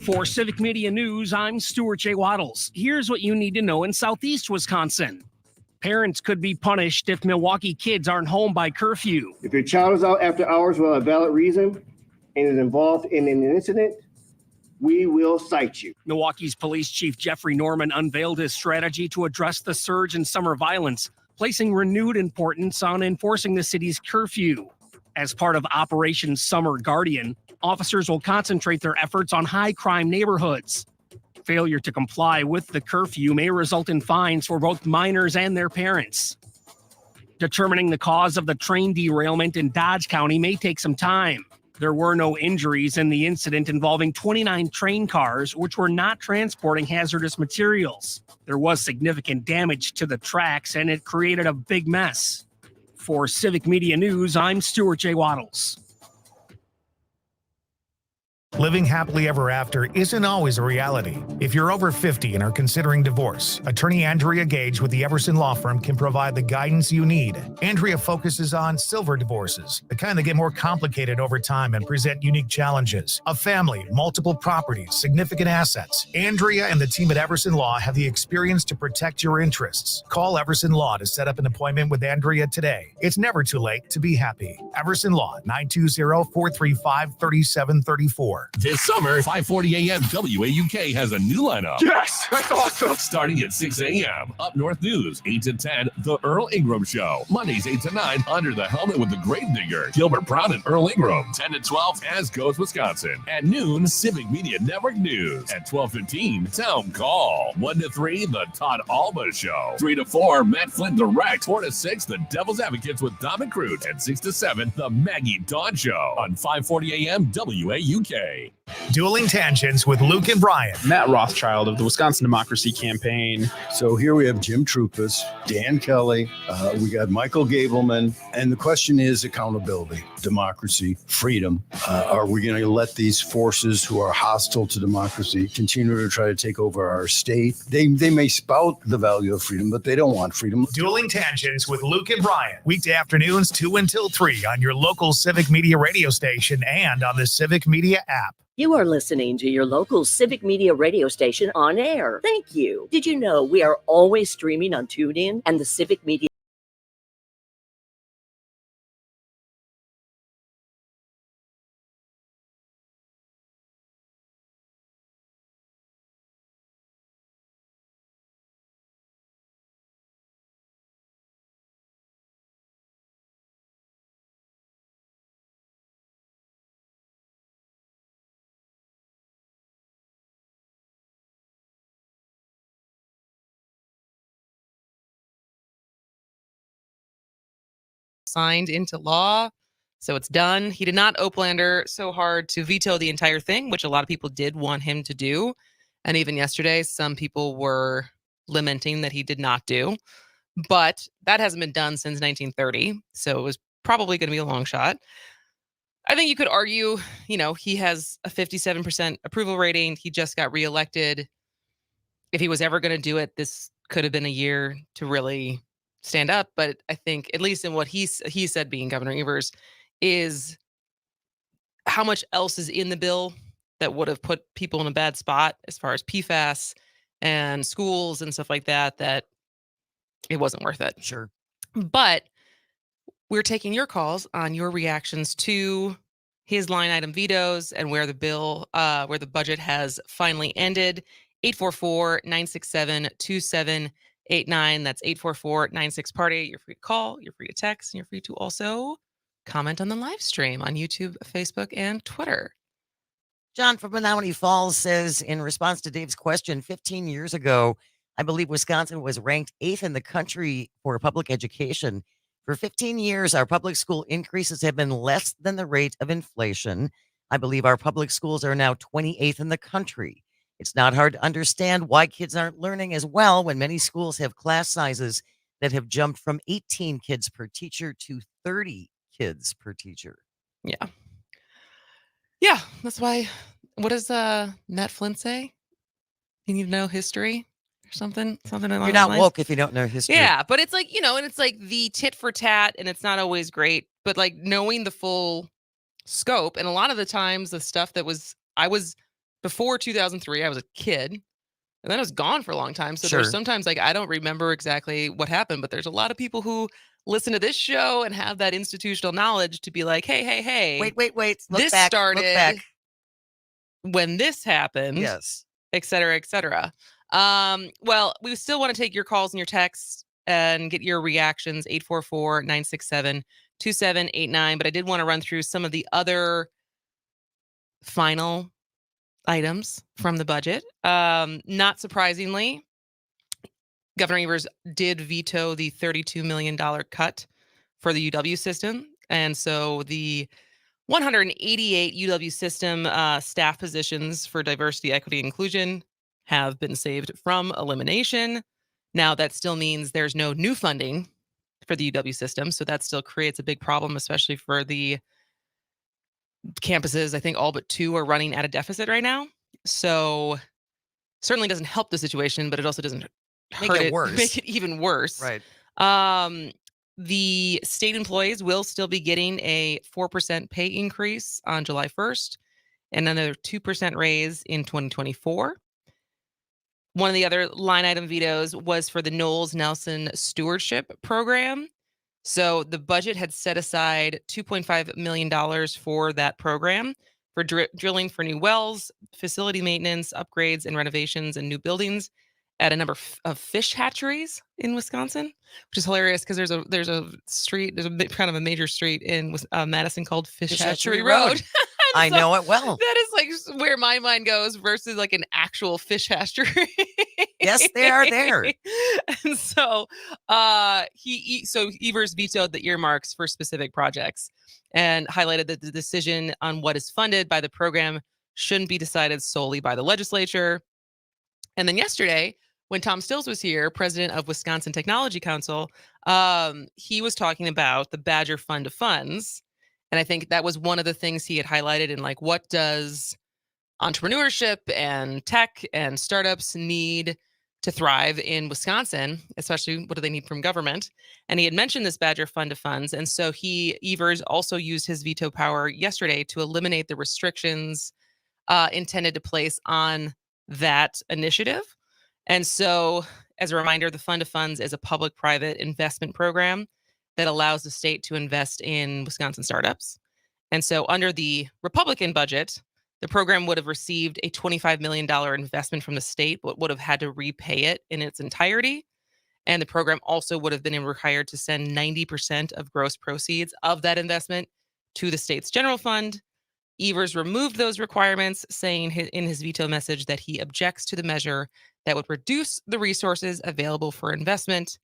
Speaker 6: For Civic Media News, I'm Stuart J. Waddles. Here's what you need to know in Southeast Wisconsin. Parents could be punished if Milwaukee kids aren't home by curfew.
Speaker 22: If your child is out after hours without a valid reason and is involved in an incident, we will cite you.
Speaker 6: Milwaukee's Police Chief Jeffrey Norman unveiled his strategy to address the surge in summer violence, placing renewed importance on enforcing the city's curfew. As part of Operation Summer Guardian, officers will concentrate their efforts on high-crime neighborhoods. Failure to comply with the curfew may result in fines for both minors and their parents. Determining the cause of the train derailment in Dodge County may take some time. There were no injuries in the incident involving 29 train cars, which were not transporting hazardous materials. There was significant damage to the tracks, and it created a big mess. For Civic Media News, I'm Stuart J. Waddles.
Speaker 2: Living happily ever after isn't always a reality. If you're over 50 and are considering divorce, attorney Andrea Gage with the Everson Law Firm can provide the guidance you need. Andrea focuses on silver divorces, the kind that get more complicated over time and present unique challenges. A family, multiple properties, significant assets. Andrea and the team at Everson Law have the experience to protect your interests. Call Everson Law to set up an appointment with Andrea today. It's never too late to be happy. Everson Law, 920-435-3734.
Speaker 10: This summer, 5:40 a.m. WAUK has a new lineup.
Speaker 9: Yes, that's awesome.
Speaker 10: Starting at 6 a.m. Up North News, 8 to 10, The Earl Ingram Show. Mondays, 8 to 9, Under the Helmet with the Gravedigger. Gilbert Brown and Earl Ingram. 10 to 12, As Goes Wisconsin. At noon, Civic Media Network News. At 12:15, Town Call. 1 to 3, The Todd Alba Show. 3 to 4, Matt Flynn Direct. 4 to 6, The Devil's Advocates with Dom and Crute. At 6 to 7, The Maggie Dawn Show. On 5:40 a.m. WAUK.
Speaker 2: Dueling Tangents with Luke and Brian.
Speaker 3: Matt Rothschild of the Wisconsin Democracy Campaign.
Speaker 23: So here we have Jim Troupas, Dan Kelly, we got Michael Gableman, and the question is accountability, democracy, freedom. Are we going to let these forces who are hostile to democracy continue to try to take over our state? They may spout the value of freedom, but they don't want freedom.
Speaker 2: Dueling Tangents with Luke and Brian. Weekday afternoons 2 until 3 on your local Civic Media radio station and on the Civic Media app.
Speaker 11: You are listening to your local Civic Media radio station on air. Thank you. Did you know we are always streaming on TuneIn and the Civic Media?
Speaker 12: Signed into law, so it's done. He did not Opelander so hard to veto the entire thing, which a lot of people did want him to do. And even yesterday, some people were lamenting that he did not do. But that hasn't been done since 1930, so it was probably going to be a long shot. I think you could argue, he has a 57% approval rating. He just got reelected. If he was ever going to do it, this could have been a year to really stand up. But I think, at least in what he said, being Governor Evers, is how much else is in the bill that would have put people in a bad spot as far as PFAS and schools and stuff like that, that it wasn't worth it.
Speaker 13: Sure.
Speaker 12: But we're taking your calls on your reactions to his line item vetoes and where the bill, where the budget has finally ended. 844-967-2789. That's 844-96-PARTY. You're free to call, you're free to text, and you're free to also comment on the live stream on YouTube, Facebook, and Twitter.
Speaker 13: John from Menominee Falls says, in response to Dave's question, 15 years ago, I believe Wisconsin was ranked 8th in the country for public education. For 15 years, our public school increases have been less than the rate of inflation. I believe our public schools are now 28th in the country. It's not hard to understand why kids aren't learning as well when many schools have class sizes that have jumped from 18 kids per teacher to 30 kids per teacher.
Speaker 12: Yeah. Yeah, that's why. What does Matt Flynn say? You need to know history or something along
Speaker 13: You're
Speaker 12: those
Speaker 13: not
Speaker 12: lines.
Speaker 13: woke if you don't know history.
Speaker 12: Yeah, but it's like, and it's like the tit for tat, and it's not always great, but like knowing the full scope. And a lot of the times the stuff that before 2003, I was a kid, and then I was gone for a long time. So
Speaker 13: Sure.
Speaker 12: there's sometimes like I don't remember exactly what happened, but there's a lot of people who listen to this show and have that institutional knowledge to be like, hey.
Speaker 13: Wait. Look
Speaker 12: This
Speaker 13: back,
Speaker 12: started
Speaker 13: look back.
Speaker 12: when this happened.
Speaker 13: Yes.
Speaker 12: Et cetera, et cetera. Well, we still want to take your calls and your texts and get your reactions, 844-967-2789. But I did want to run through some of the other final items from the budget. Not surprisingly, Governor Evers did veto the $32 million cut for the UW system. And so the 188 UW system staff positions for diversity, equity, and inclusion have been saved from elimination. Now, that still means there's no new funding for the UW system. So that still creates a big problem, especially for the campuses. I think all but 2 are running at a deficit right now. So certainly doesn't help the situation, but it also doesn't hurt it,
Speaker 13: worse.
Speaker 12: make it even worse.
Speaker 13: Right.
Speaker 12: The state employees will still be getting a 4% pay increase on July 1st and another 2% raise in 2024. One of the other line item vetoes was for the Knowles Nelson Stewardship Program. So the budget had set aside $2.5 million for that program for drilling for new wells, facility maintenance, upgrades, and renovations and new buildings at a number of fish hatcheries in Wisconsin, which is hilarious because there's a street, kind of a major street in Madison called Fish Hatchery Road.
Speaker 13: I know it well.
Speaker 12: That is like where my mind goes versus like an actual fish hatchery.
Speaker 13: Yes, they are there.
Speaker 12: And so so Evers vetoed the earmarks for specific projects and highlighted that the decision on what is funded by the program shouldn't be decided solely by the legislature. And then yesterday, when Tom Stills was here, president of Wisconsin Technology Council, he was talking about the Badger Fund of Funds. And I think that was one of the things he had highlighted in like, what does entrepreneurship and tech and startups need to thrive in Wisconsin, especially what do they need from government? And he had mentioned this Badger Fund of Funds. And so Evers also used his veto power yesterday to eliminate the restrictions intended to place on that initiative. And so, as a reminder, the Fund of Funds is a public-private investment program that allows the state to invest in Wisconsin startups. And so under the Republican budget, the program would have received a $25 million investment from the state, but would have had to repay it in its entirety. And the program also would have been required to send 90% of gross proceeds of that investment to the state's general fund. Evers removed those requirements, saying in his veto message that he objects to the measure that would reduce the resources available for investment.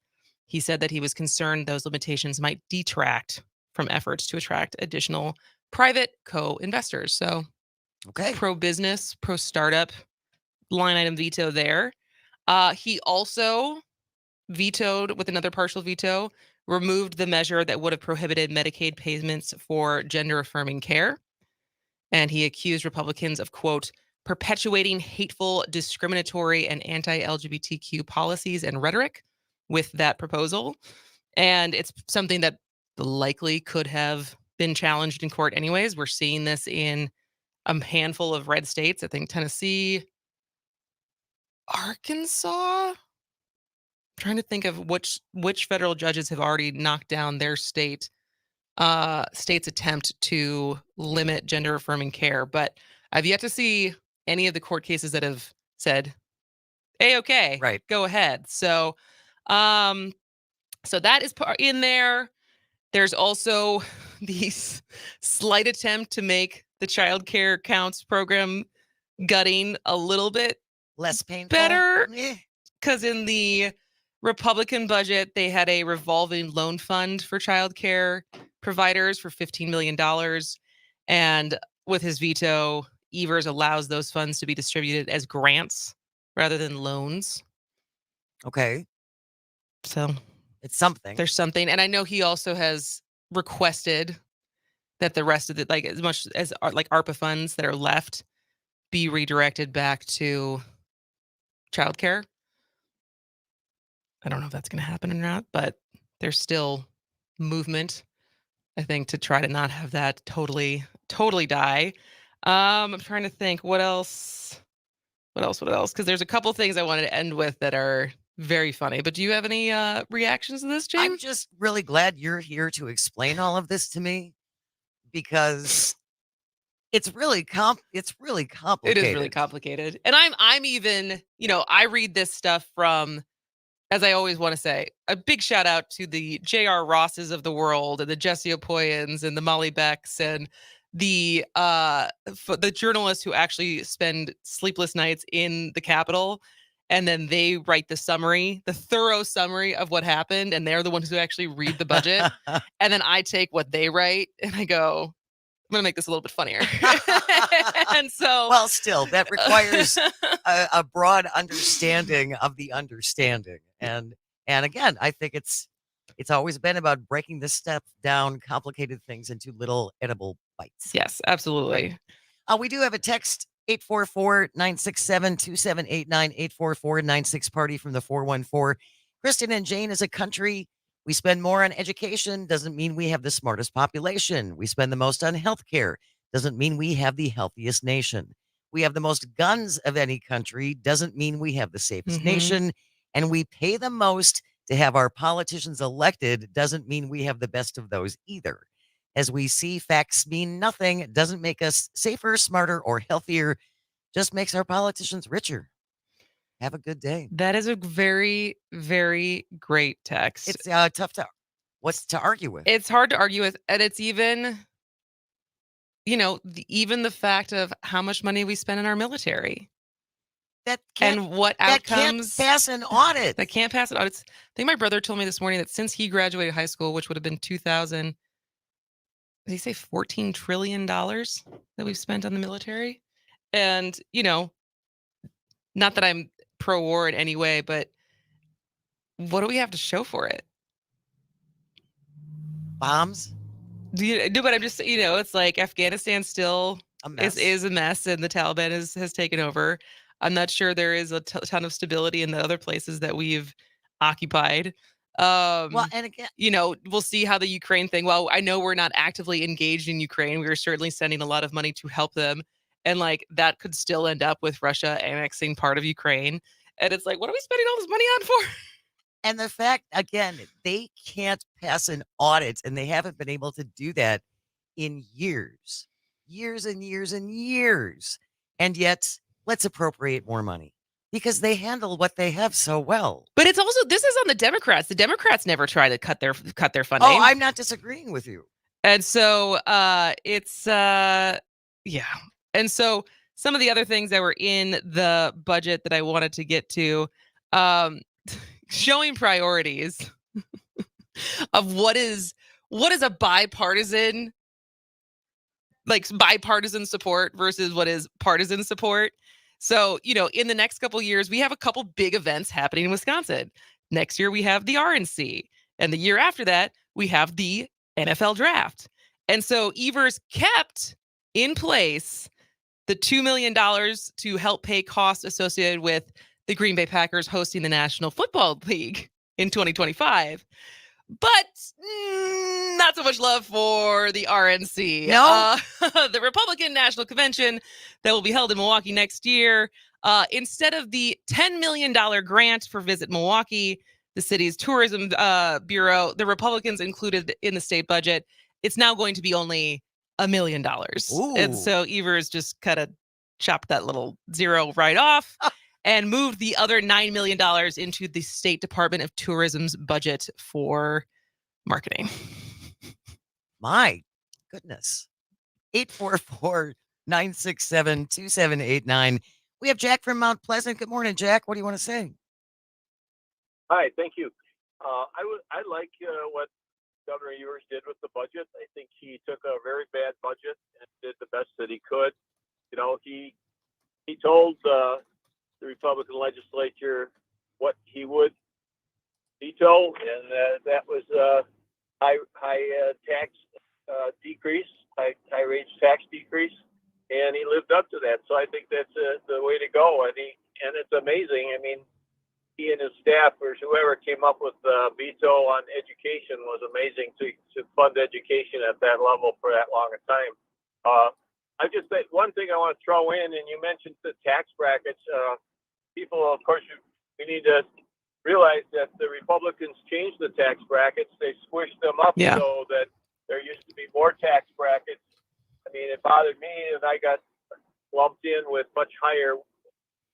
Speaker 12: He said that he was concerned those limitations might detract from efforts to attract additional private co-investors. So, pro-business, pro-startup line item veto there. He also vetoed, with another partial veto, removed the measure that would have prohibited Medicaid payments for gender-affirming care. And he accused Republicans of, quote, perpetuating hateful, discriminatory, and anti-LGBTQ policies and rhetoric with that proposal. And it's something that likely could have been challenged in court anyways. We're seeing this in a handful of red states. I think Tennessee, Arkansas. I'm trying to think of which federal judges have already knocked down their state's attempt to limit gender affirming care. But I've yet to see any of the court cases that have said, hey, okay,
Speaker 13: right,
Speaker 12: go ahead. So, so that is in there. There's also the slight attempt to make the child care counts program gutting a little bit
Speaker 13: less painful,
Speaker 12: better, because in the Republican budget, they had a revolving loan fund for child care providers for $15 million. And with his veto, Evers allows those funds to be distributed as grants rather than loans.
Speaker 13: Okay.
Speaker 12: So
Speaker 13: it's something.
Speaker 12: There's something. And I know he also has requested that the rest of the, like, as much as like ARPA funds that are left be redirected back to childcare. I don't know if that's going to happen or not, but there's still movement, I think, to try to not have that totally die. I'm trying to think what else, because there's a couple things I wanted to end with that are very funny. But do you have any reactions to this, Jane?
Speaker 13: I'm just really glad you're here to explain all of this to me, because it's really complicated.
Speaker 12: It is really complicated. And I'm even, I read this stuff from, as I always want to say, a big shout out to the J.R. Rosses of the world and the Jesse Opoyans and the Molly Becks and the journalists who actually spend sleepless nights in the Capitol, and then they write the summary, the thorough summary of what happened, and they're the ones who actually read the budget. And then I take what they write and I go, I'm going to make this a little bit funnier. And so,
Speaker 13: well, still, that requires a broad understanding of the understanding. And again, I think it's always been about breaking this stuff down, complicated things into little edible bites.
Speaker 12: Yes, absolutely.
Speaker 13: Right. We do have a text, 844-967-2789, 844-96-party from the 414. Kristin and Jane, as a country, we spend more on education, doesn't mean we have the smartest population. We spend the most on healthcare, doesn't mean we have the healthiest nation. We have the most guns of any country, doesn't mean we have the safest nation. And we pay the most to have our politicians elected, doesn't mean we have the best of those either. As we see, facts mean nothing. It doesn't make us safer, smarter, or healthier, just makes our politicians richer. Have a good day.
Speaker 12: That is a very, very great text.
Speaker 13: It's tough what's to argue with?
Speaker 12: It's hard to argue with. And it's even, even the fact of how much money we spend in our military. And what outcomes.
Speaker 13: That can't pass an audit.
Speaker 12: That can't pass an audit. I think my brother told me this morning that since he graduated high school, which would have been 2000, did he say $14 trillion that we've spent on the military? And, not that I'm pro-war in any way, but what do we have to show for it?
Speaker 13: Bombs?
Speaker 12: No, but I'm just, it's like Afghanistan still is a mess, and the Taliban has taken over. I'm not sure there is a ton of stability in the other places that we've occupied.
Speaker 13: Well, and again,
Speaker 12: we'll see how the Ukraine thing. Well, I know we're not actively engaged in Ukraine. We are certainly sending a lot of money to help them. And that could still end up with Russia annexing part of Ukraine. And it's like, what are we spending all this money on for?
Speaker 13: And the fact, again, they can't pass an audit, and they haven't been able to do that in years and years and years. And yet, let's appropriate more money because they handle what they have so well.
Speaker 12: But it's also, this is on the Democrats. The Democrats never try to cut their funding.
Speaker 13: Oh, I'm not disagreeing with you.
Speaker 12: And so it's, yeah. And so some of the other things that were in the budget that I wanted to get to, showing priorities of what is a bipartisan support versus what is partisan support. So, in the next couple of years, we have a couple big events happening in Wisconsin. Next year, we have the RNC. And the year after that, we have the NFL draft. And so Evers kept in place the $2 million to help pay costs associated with the Green Bay Packers hosting the National Football League in 2025. But not so much love for the RNC.
Speaker 13: No.
Speaker 12: The Republican National Convention that will be held in Milwaukee next year. Instead of the $10 million grant for Visit Milwaukee, the city's tourism bureau, the Republicans included in the state budget, it's now going to be only $1 million. And so Evers just kind of chopped that little zero right off and moved the other $9 million into the State Department of Tourism's budget for marketing.
Speaker 13: My goodness. 844-967-2789. We have Jack from Mount Pleasant. Good morning, Jack. What do you want to say?
Speaker 4: Hi, thank you. I like what Governor Ewers did with the budget. I think he took a very bad budget and did the best that he could. He told the Republican legislature what he would veto, and that was high tax decrease, high wage tax decrease, and he lived up to that. So I think that's the way to go. And it's amazing. I mean, he and his staff or whoever came up with the veto on education was amazing to fund education at that level for that long a time. I just think one thing I want to throw in, and you mentioned the tax brackets. People, of course, we need to realize that the Republicans changed the tax brackets. They squished them up so that there used to be more tax brackets. I mean, it bothered me, and I got lumped in with much higher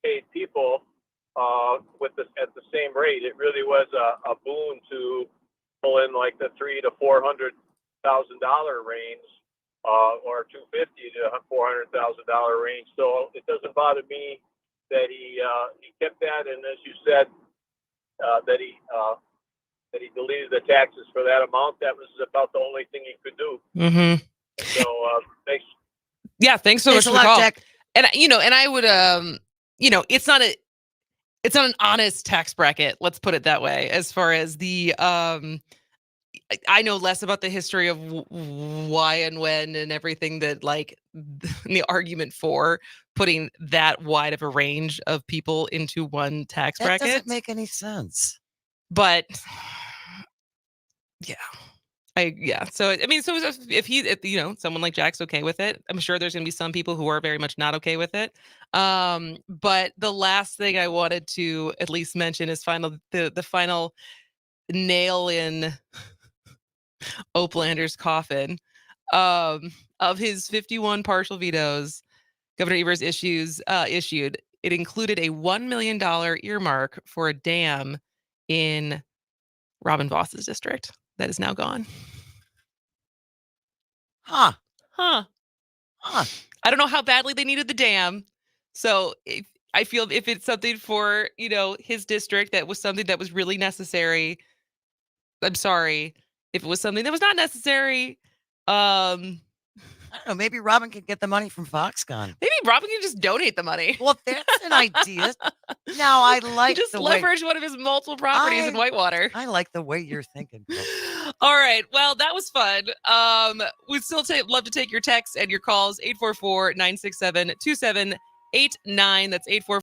Speaker 4: paid people at the same rate. It really was a boon to pull in like the $300,000 to $400,000 range or $250,000 to $400,000 range. So it doesn't bother me that he kept that, and as you said, that he deleted the taxes for that amount. That was about the only thing he could do.
Speaker 12: Mm-hmm.
Speaker 4: So thanks.
Speaker 12: Yeah, thanks so much for the
Speaker 13: a lot,
Speaker 12: call.
Speaker 13: Jack.
Speaker 12: And and I would it's not an honest tax bracket, let's put it that way. As far as the I know less about the history of why and when and everything that the argument for putting that wide of a range of people into one tax bracket.
Speaker 13: That doesn't make any sense.
Speaker 12: But yeah. So if someone like Jack's okay with it, I'm sure there's going to be some people who are very much not okay with it. But the last thing I wanted to at least mention is the final nail in Opelander's coffin of his 51 partial vetoes. Governor Evers issued. It included a $1 million earmark for a dam in Robin Voss's district that is now gone.
Speaker 13: Huh.
Speaker 12: I don't know how badly they needed the dam. So I feel if it's something for, his district that was something that was really necessary, I'm sorry. If it was something that was not necessary,
Speaker 13: I don't know. Maybe Robin could get the money from Foxconn.
Speaker 12: Maybe Robin can just donate the money.
Speaker 13: Well, that's an idea. Now, I like
Speaker 12: just leverage one of his multiple properties in Whitewater.
Speaker 13: I like the way you're thinking.
Speaker 12: All right. Well, that was fun. We'd still love to take your texts and your calls. 844-967-2789. That's 844.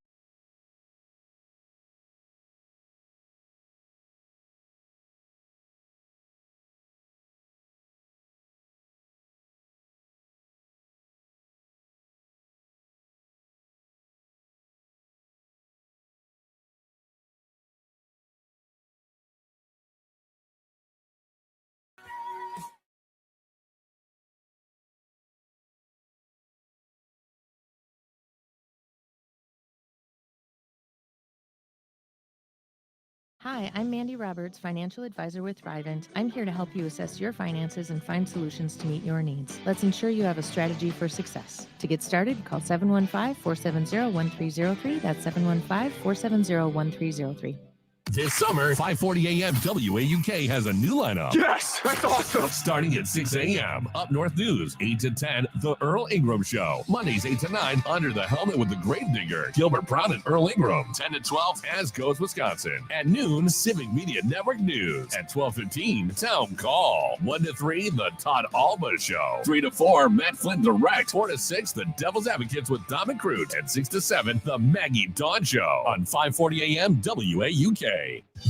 Speaker 7: Hi, I'm Mandy Roberts, financial advisor with Thrivent. I'm here to help you assess your finances and find solutions to meet your needs. Let's ensure you have a strategy for success. To get started, call 715-470-1303. That's 715-470-1303.
Speaker 10: This summer, 5:40 a.m. WAUK has a new lineup.
Speaker 9: Yes, that's awesome.
Speaker 10: Starting at 6 a.m. Up North News, 8 to 10, The Earl Ingram Show. Mondays, 8 to 9, Under the Helmet with the Gravedigger, Gilbert Brown and Earl Ingram. 10 to 12, As Goes Wisconsin. At noon, Civic Media Network News. At 12:15, Town Call. 1 to 3, The Todd Alba Show. 3 to 4, Matt Flynn Direct. 4 to 6, The Devil's Advocates with Dominic Crute. At 6 to 7, The Maggie Dawn Show. On 5:40 a.m. WAUK.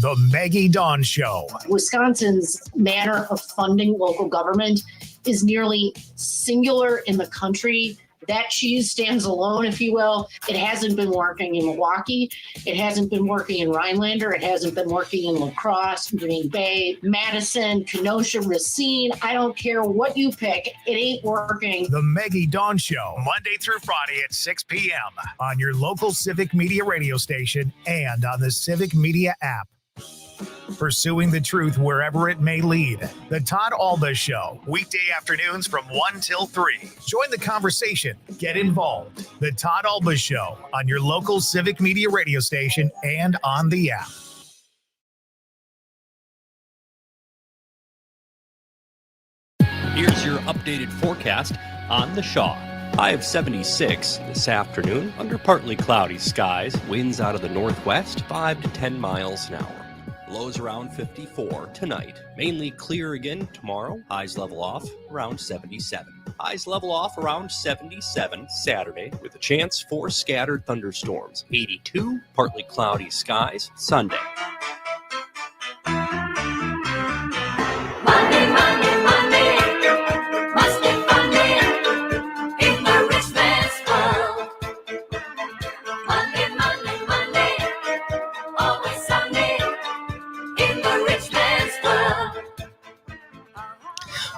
Speaker 2: The Maggie Dawn Show.
Speaker 8: Wisconsin's manner of funding local government is nearly singular in the country. That cheese stands alone, if you will. It hasn't been working in Milwaukee. It hasn't been working in Rhinelander. It hasn't been working in La Crosse, Green Bay, Madison, Kenosha, Racine. I don't care what you pick. It ain't working.
Speaker 2: The Maggie Dawn Show, Monday through Friday at 6 p.m. on your local Civic Media radio station and on the Civic Media app. Pursuing the truth wherever it may lead. The Todd Alba Show, weekday afternoons from 1 till 3. Join the conversation. Get involved. The Todd Alba Show on your local Civic Media radio station and on the app.
Speaker 16: Here's your updated forecast on the Shaw. High of 76 this afternoon under partly cloudy skies. Winds out of the northwest 5 to 10 miles an hour. Lows around 54 tonight. Mainly clear again tomorrow. Highs level off around 77. Highs level off around 77 Saturday with a chance for scattered thunderstorms. 82, partly cloudy skies Sunday.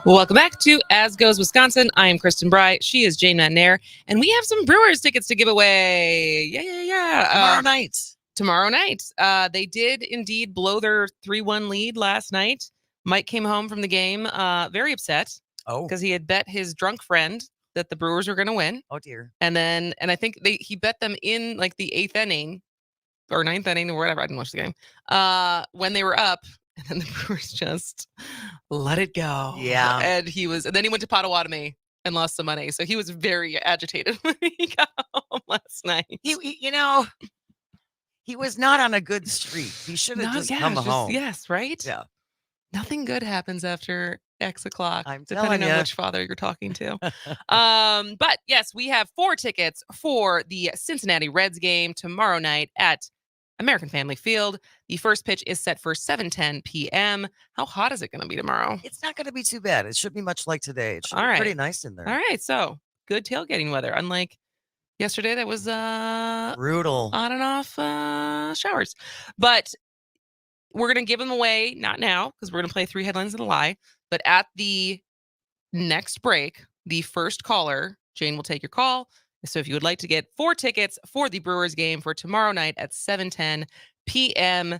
Speaker 12: Welcome back to As Goes Wisconsin. I am Kristin Bry. She is Jane Matnair. And we have some Brewers tickets to give away. Yeah. Tomorrow night. They did indeed blow their 3-1 lead last night. Mike came home from the game very upset.
Speaker 13: Oh.
Speaker 12: Because he had bet his drunk friend that the Brewers were going to win.
Speaker 13: Oh, dear.
Speaker 12: And I think he bet them in like the 8th inning or 9th inning or whatever. I didn't watch the game. When they were up, and then the Brewers just let it go.
Speaker 13: Yeah.
Speaker 12: And then he went to Potawatomi and lost some money. So he was very agitated when he got home last night.
Speaker 13: He was not on a good streak. He should have just come home.
Speaker 12: Yes, right?
Speaker 13: Yeah.
Speaker 12: Nothing good happens after X o'clock,
Speaker 13: I'm
Speaker 12: depending
Speaker 13: telling
Speaker 12: on
Speaker 13: ya.
Speaker 12: which father you're talking to. But yes, we have 4 tickets for the Cincinnati Reds game tomorrow night at American Family Field. The first pitch is set for 7:10 p.m. How hot is it going to be tomorrow?
Speaker 13: It's not going to be too bad. It should be much like today. It should
Speaker 12: All
Speaker 13: be
Speaker 12: right.
Speaker 13: pretty nice in there.
Speaker 12: All right, so good tailgating weather. Unlike yesterday, that was
Speaker 13: Brutal.
Speaker 12: on and off showers. But we're going to give them away, not now, because we're going to play 3 headlines and a lie. But at the next break, the first caller, Jane will take your call. So if you would like to get 4 tickets for the Brewers game for tomorrow night at 7:10 p.m.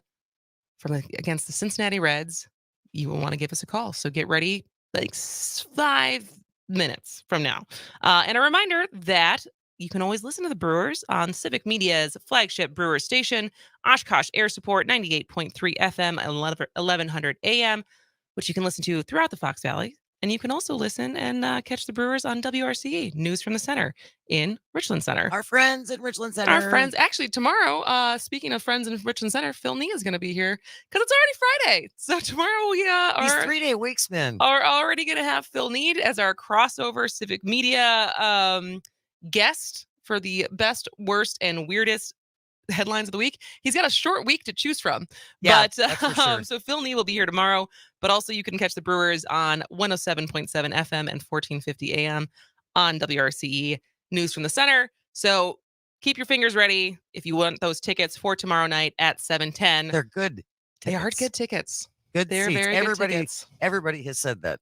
Speaker 12: Against the Cincinnati Reds, you will want to give us a call. So get ready like 5 minutes from now. And a reminder that you can always listen to the Brewers on Civic Media's flagship Brewer station, Oshkosh Air Support 98.3 FM and 1100 AM, which you can listen to throughout the Fox Valley. And you can also listen and catch the Brewers on WRCE, News from the Center in Richland Center.
Speaker 13: Our friends at Richland Center.
Speaker 12: Our friends. Actually, tomorrow, speaking of friends in Richland Center, Phil Nee is going to be here because it's already Friday. So tomorrow we
Speaker 13: He's 3-day weeks, man.
Speaker 12: Are already going to have Phil Nee as our crossover Civic Media guest for the best, worst, and weirdest headlines of the week. He's got a short week to choose from.
Speaker 13: Yeah,
Speaker 12: But
Speaker 13: that's for sure.
Speaker 12: So Phil Nee will be here tomorrow, but also you can catch the Brewers on 107.7 FM and 1450 AM on WRCE News from the Center. So keep your fingers ready if you want those tickets for tomorrow night at 7:10.
Speaker 13: They're good.
Speaker 12: They are good tickets.
Speaker 13: Good
Speaker 12: They're
Speaker 13: seats.
Speaker 12: very good tickets.
Speaker 13: Everybody has said that.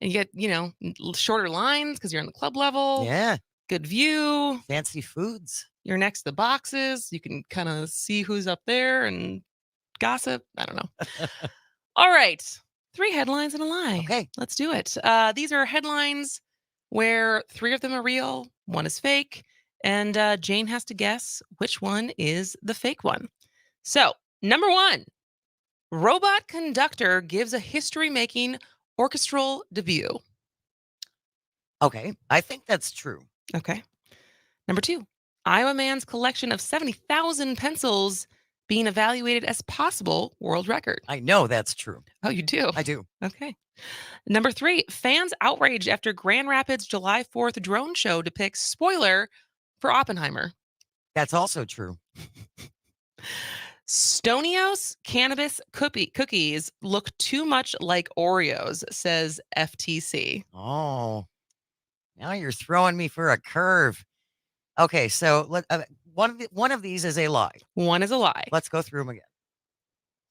Speaker 12: And you get, shorter lines because you're on the club level.
Speaker 13: Yeah.
Speaker 12: Good view.
Speaker 13: Fancy foods.
Speaker 12: You're next to the boxes. You can kind of see who's up there and gossip. I don't know. All right. 3 headlines and a lie.
Speaker 13: Okay.
Speaker 12: Let's do it. These are headlines where 3 of them are real, 1 is fake, and Jane has to guess which one is the fake one. So, number 1, robot conductor gives a history-making orchestral debut.
Speaker 13: Okay. I think that's true.
Speaker 12: Okay. Number 2, Iowa man's collection of 70,000 pencils being evaluated as possible world record.
Speaker 13: I know that's true.
Speaker 12: Oh, you do?
Speaker 13: I do.
Speaker 12: Okay. Number 3, fans outraged after Grand Rapids July 4th drone show depicts spoiler for Oppenheimer.
Speaker 13: That's also true.
Speaker 12: Stonios cannabis cookies look too much like Oreos, says FTC.
Speaker 13: Oh, now you're throwing me for a curve. Okay, so one of these is a lie.
Speaker 12: One is a lie.
Speaker 13: Let's go through them again.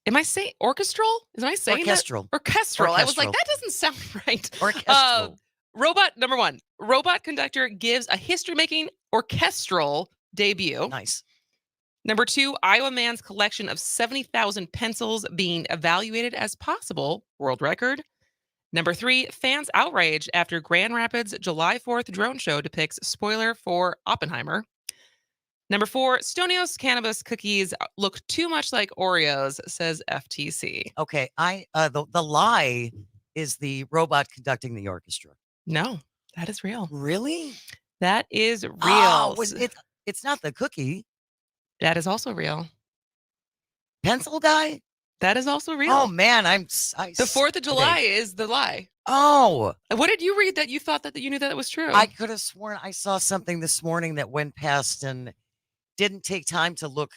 Speaker 12: Am I saying orchestral? Am I saying
Speaker 13: orchestral?
Speaker 12: That? Orchestral. I was like, that doesn't sound right.
Speaker 13: Orchestral.
Speaker 12: Robot number 1. Robot conductor gives a history-making orchestral debut.
Speaker 13: Nice.
Speaker 12: Number 2, Iowa man's collection of 70,000 pencils being evaluated as possible world record. Number 3, fans outraged after Grand Rapids July 4th drone show depicts spoiler for Oppenheimer. Number 4, Stonios cannabis cookies look too much like Oreos, says FTC.
Speaker 13: Okay, the lie is the robot conducting the orchestra.
Speaker 12: No, that is real.
Speaker 13: Really?
Speaker 12: That is real.
Speaker 13: Oh, it's not the cookie.
Speaker 12: That is also real.
Speaker 13: Pencil guy?
Speaker 12: That is also real.
Speaker 13: Oh man, the
Speaker 12: 4th of July is the lie.
Speaker 13: Oh,
Speaker 12: what did you read that you thought that you knew that it was true?
Speaker 13: I could have sworn I saw something this morning that went past and didn't take time to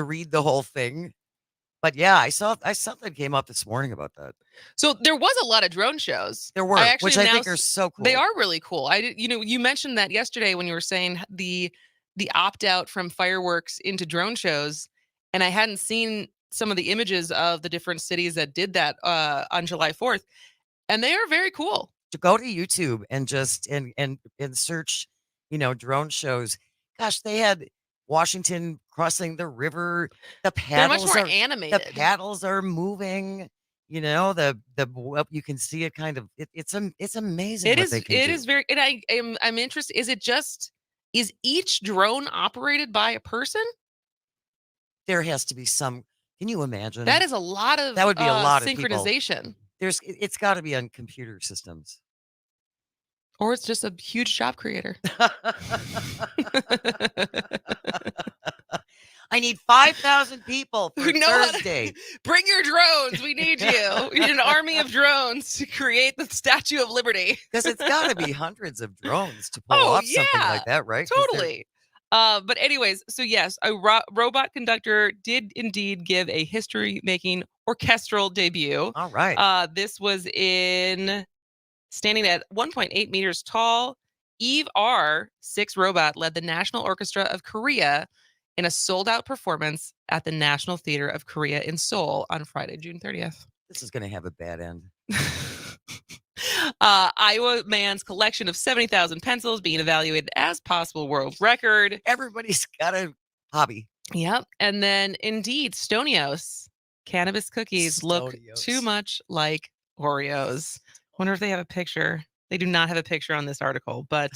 Speaker 13: read the whole thing. But yeah, I saw something came up this morning about that.
Speaker 12: So there was a lot of drone shows.
Speaker 13: There were, which I think are so cool.
Speaker 12: They are really cool. You mentioned that yesterday when you were saying the opt out from fireworks into drone shows, and I hadn't seen some of the images of the different cities that did that on July 4th, and they are very cool.
Speaker 13: To go to YouTube and just and search, drone shows. Gosh, they had Washington crossing the river. The paddles
Speaker 12: They're much more animated.
Speaker 13: The paddles are moving. You know, you can see it kind of. It's amazing.
Speaker 12: It
Speaker 13: what
Speaker 12: is.
Speaker 13: They can
Speaker 12: It
Speaker 13: do.
Speaker 12: is very. And I'm interested. Is each drone operated by a person?
Speaker 13: There has to be some. Can you imagine?
Speaker 12: That is a lot of.
Speaker 13: That would be a lot of
Speaker 12: synchronization.
Speaker 13: It's got to be on computer systems.
Speaker 12: Or it's just a huge job creator.
Speaker 13: I need 5,000 people for Thursday.
Speaker 12: Bring your drones. We need you. We need an army of drones to create the Statue of Liberty.
Speaker 13: Because it's got to be hundreds of drones to pull off something like that, right?
Speaker 12: Totally. But anyways, so yes, a robot conductor did indeed give a history-making orchestral debut.
Speaker 13: All right.
Speaker 12: This was standing at 1.8 meters tall. Eve R6 robot led the National Orchestra of Korea in a sold-out performance at the National Theater of Korea in Seoul on Friday, June 30th.
Speaker 13: This is going to have a bad end.
Speaker 12: Iowa man's collection of 70,000 pencils being evaluated as possible world record.
Speaker 13: Everybody's got a hobby.
Speaker 12: Yep. And then indeed, Stonios cannabis cookies look too much like Oreos. Wonder if they have a picture. They do not have a picture on this article, but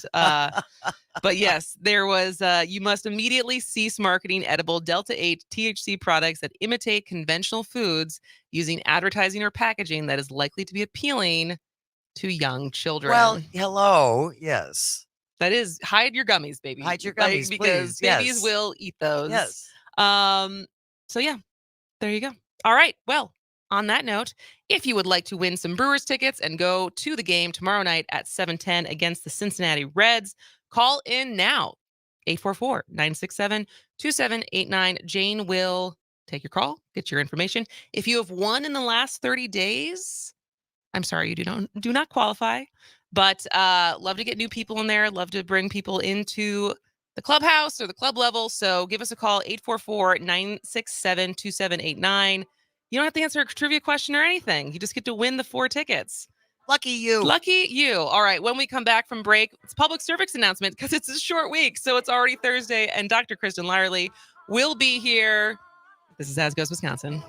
Speaker 12: yes, there was, you must immediately cease marketing edible Delta 8 THC products that imitate conventional foods using advertising or packaging that is likely to be appealing to young children.
Speaker 13: Well, hello. Yes.
Speaker 12: That is, hide your gummies, baby.
Speaker 13: Hide your gummies,
Speaker 12: because
Speaker 13: please.
Speaker 12: babies
Speaker 13: Yes.
Speaker 12: will eat those.
Speaker 13: Yes.
Speaker 12: So yeah, there you go. All right. Well, on that note, if you would like to win some Brewers tickets and go to the game tomorrow night at 7:10 against the Cincinnati Reds, call in now. 844-967-2789. Jane will take your call, get your information. If you have won in the last 30 days, I'm sorry, you do not qualify, but love to get new people in there. Love to bring people into the clubhouse or the club level. So give us a call, 844-967-2789. You don't have to answer a trivia question or anything. You just get to win the 4 tickets.
Speaker 13: Lucky you.
Speaker 12: Lucky you. All right. When we come back from break, it's public service announcement because it's a short week. So it's already Thursday, and Dr. Kristin Lyerly will be here. This is As Goes Wisconsin.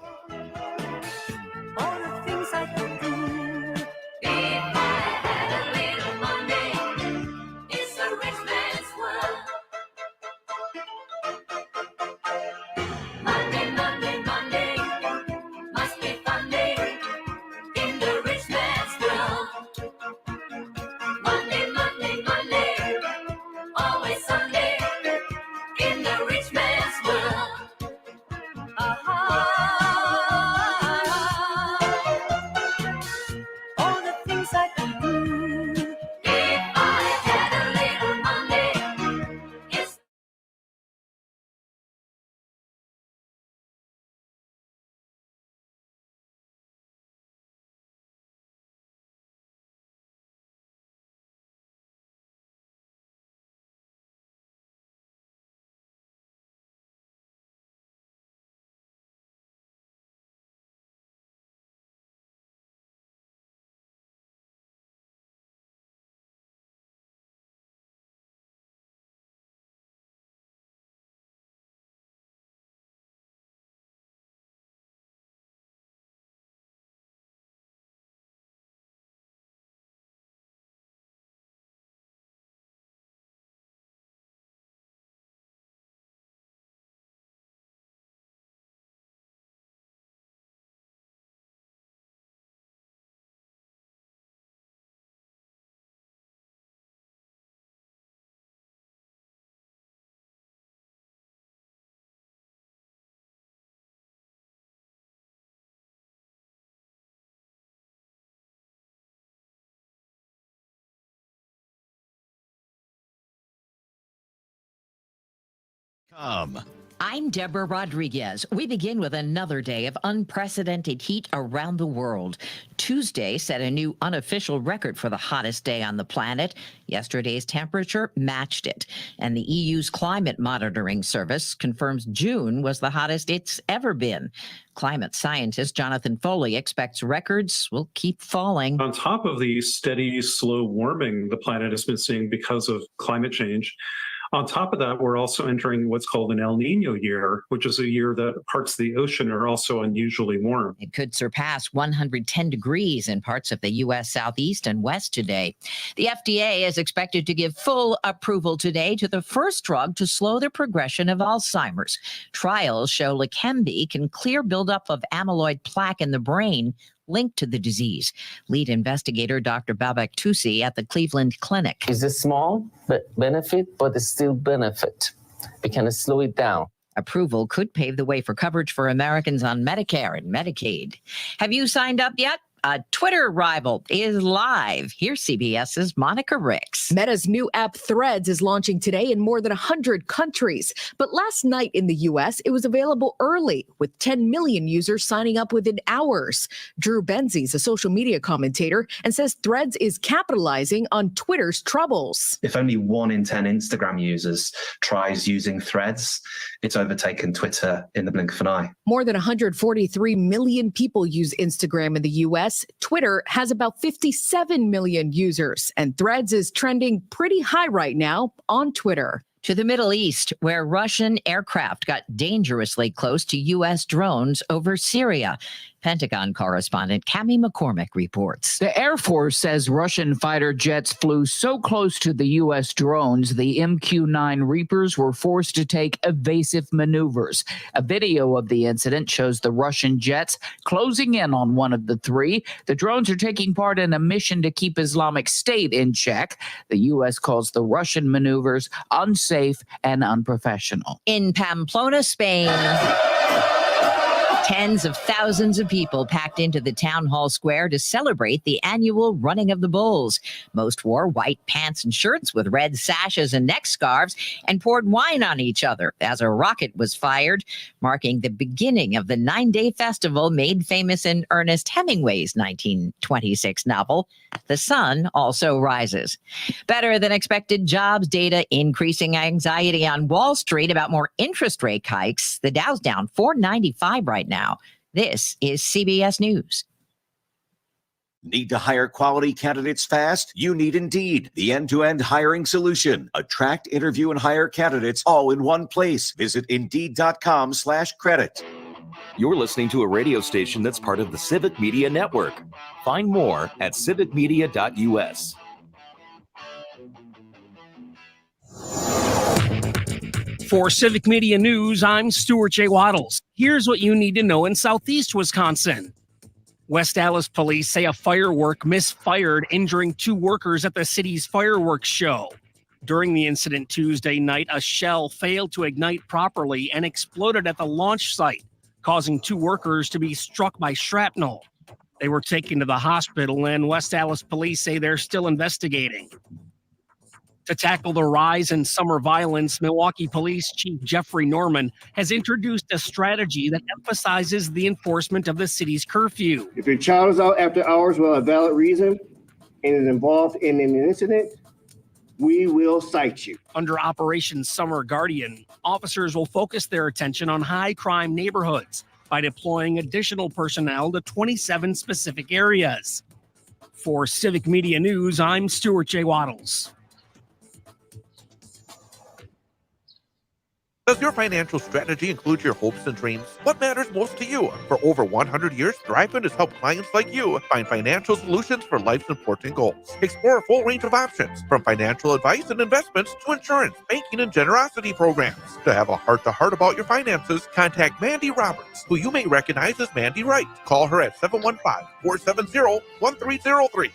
Speaker 14: I'm Deborah Rodriguez. We begin with another day of unprecedented heat around the world. Tuesday set a new unofficial record for the hottest day on the planet. Yesterday's temperature matched it. And the EU's climate monitoring service confirms June was the hottest it's ever been. Climate scientist Jonathan Foley expects records will keep falling.
Speaker 15: On top of the steady, slow warming the planet has been seeing because of climate change, On top of that, we're also entering what's called an El Nino year, which is a year that parts of the ocean are also unusually warm.
Speaker 14: It could surpass 110 degrees in parts of the U.S. Southeast and West today. The FDA is expected to give full approval today to the first drug to slow the progression of Alzheimer's. Trials show Leqembi can clear buildup of amyloid plaque in the brain linked to the disease. Lead investigator Dr. Babak Tusi at the Cleveland Clinic.
Speaker 17: It's a small benefit, but it's still benefit. We can slow it down.
Speaker 14: Approval could pave the way for coverage for Americans on Medicare and Medicaid. Have you signed up yet? A Twitter rival is live. Here's CBS's Monica Ricks.
Speaker 1: Meta's new app Threads is launching today in more than 100 countries. But last night in the U.S., it was available early, with 10 million users signing up within hours. Drew Benzies, a social media commentator, and says Threads is capitalizing on Twitter's troubles.
Speaker 19: If only 1 in 10 Instagram users tries using Threads, it's overtaken Twitter in the blink of an eye.
Speaker 1: More than 143 million people use Instagram in the U.S. Twitter has about 57 million users, and Threads is trending pretty high right now on Twitter.
Speaker 14: To the Middle East, where Russian aircraft got dangerously close to U.S. drones over Syria. Pentagon correspondent Cammie McCormick reports.
Speaker 18: The Air Force says Russian fighter jets flew so close to the U.S. drones, the MQ-9 Reapers were forced to take evasive maneuvers. A video of the incident shows the Russian jets closing in on one of the three. The drones are taking part in a mission to keep Islamic State in check. The U.S. calls the Russian maneuvers unsafe and unprofessional.
Speaker 14: In Pamplona, Spain, tens of thousands of people packed into the town hall square to celebrate the annual running of the bulls. Most wore white pants and shirts with red sashes and neck scarves and poured wine on each other as a rocket was fired, marking the beginning of the 9-day festival made famous in Ernest Hemingway's 1926 novel, The Sun Also Rises. Better than expected jobs data, increasing anxiety on Wall Street about more interest rate hikes. The Dow's down 495 right now. This is CBS News.
Speaker 5: Need to hire quality candidates fast? You need Indeed, the end-to-end hiring solution. Attract, interview, and hire candidates all in one place. Visit Indeed.com/credit. You're listening to a radio station that's part of the Civic Media Network. Find more at civicmedia.us.
Speaker 6: For Civic Media News, I'm Stuart J. Waddles. Here's what you need to know in Southeast Wisconsin. West Allis police say a firework misfired, injuring 2 workers at the city's fireworks show. During the incident Tuesday night, a shell failed to ignite properly and exploded at the launch site, causing 2 workers to be struck by shrapnel. They were taken to the hospital, and West Allis police say they're still investigating. To tackle the rise in summer violence, Milwaukee Police Chief Jeffrey Norman has introduced a strategy that emphasizes the enforcement of the city's curfew.
Speaker 22: If your child is out after hours without a valid reason and is involved in an incident, we will cite you.
Speaker 6: Under Operation Summer Guardian, officers will focus their attention on high-crime neighborhoods by deploying additional personnel to 27 specific areas. For Civic Media News, I'm Stuart J. Waddles.
Speaker 24: Does your financial strategy include your hopes and dreams? What matters most to you? For over 100 years, Thrivent has helped clients like you find financial solutions for life's important goals. Explore a full range of options, from financial advice and investments to insurance, banking, and generosity programs. To have a heart-to-heart about your finances, contact Mandy Roberts, who you may recognize as Mandy Wright. Call her at 715-470-1303.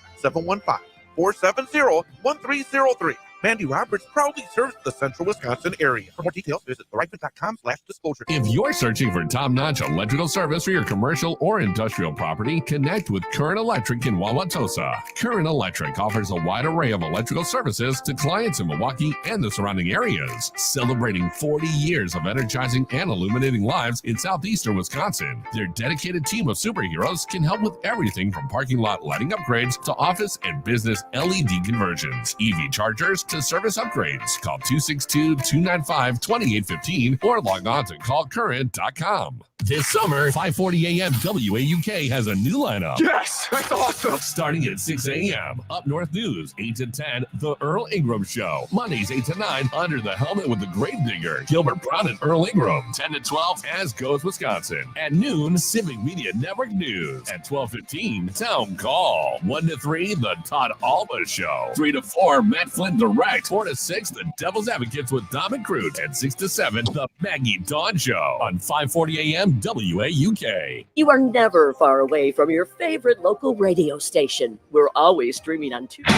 Speaker 24: 715-470-1303. Mandy Roberts proudly serves the central Wisconsin area. For more details, visit thrivent.com/disclosure.
Speaker 10: If you're searching for top-notch electrical service for your commercial or industrial property, connect with Current Electric in Wauwatosa. Current Electric offers a wide array of electrical services to clients in Milwaukee and the surrounding areas, celebrating 40 years of energizing and illuminating lives in southeastern Wisconsin. Their dedicated team of superheroes can help with everything from parking lot lighting upgrades to office and business LED conversions, EV chargers to service upgrades. Call 262-295-2815 or log on to callcurrent.com. This summer, 5:40 a.m. WAUK has a new lineup.
Speaker 22: Yes, that's awesome.
Speaker 10: Starting at 6 a.m. Up North News, 8 to 10, The Earl Ingram Show. Mondays, 8 to 9, Under the Helmet with the Gravedigger, Gilbert Brown and Earl Ingram. 10 to 12, As Goes Wisconsin. At noon, Civic Media Network News. At 12:15, Town Call. 1 to 3, The Todd Alba Show. 3 to 4, Matt Flynn Direct. 4 to 6, The Devil's Advocates with Dom and Crute. And 6 to 7, The Maggie Dawn Show on 5:40 a.m. WAUK.
Speaker 11: You are never far away from your favorite local radio station. We're always streaming on Tuesday.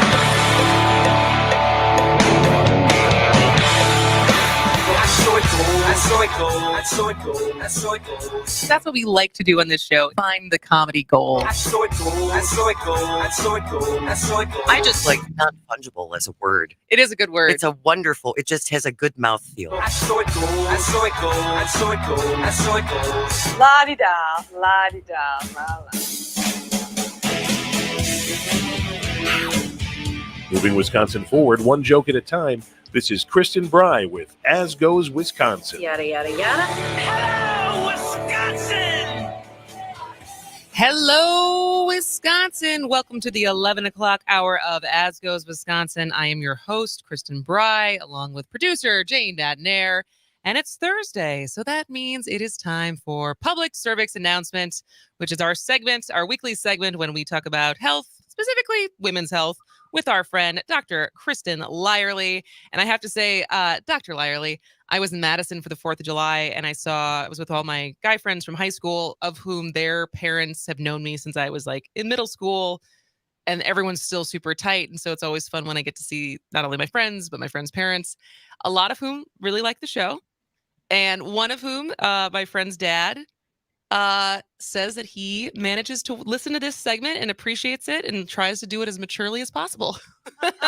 Speaker 12: That's what we like to do on this show. Find the comedy gold.
Speaker 13: I just like non-fungible as a word.
Speaker 12: It is a good word.
Speaker 13: It's a wonderful, it just has a good mouthfeel.
Speaker 3: La-di-da, la-di-da, la-la.
Speaker 20: Moving Wisconsin forward, one joke at a time. This is Kristin Bry with As Goes Wisconsin.
Speaker 3: Yada, yada, yada.
Speaker 12: Hello, Wisconsin! Hello, Wisconsin. Welcome to the 11 o'clock hour of As Goes Wisconsin. I am your host, Kristin Bry, along with producer Jane Badnair. And it's Thursday, so that means it is time for Public Cervix Announcement, which is our segment, our weekly segment when we talk about health, specifically women's health, with our friend, Dr. Kristin Lyerly. And I have to say, Dr. Lyerly, I was in Madison for the 4th of July, and I was with all my guy friends from high school, of whom their parents have known me since I was like in middle school, and everyone's still super tight. And so it's always fun when I get to see not only my friends, but my friends' parents, a lot of whom really like the show. And one of whom, my friend's dad, says that he manages to listen to this segment and appreciates it and tries to do it as maturely as possible.
Speaker 21: That's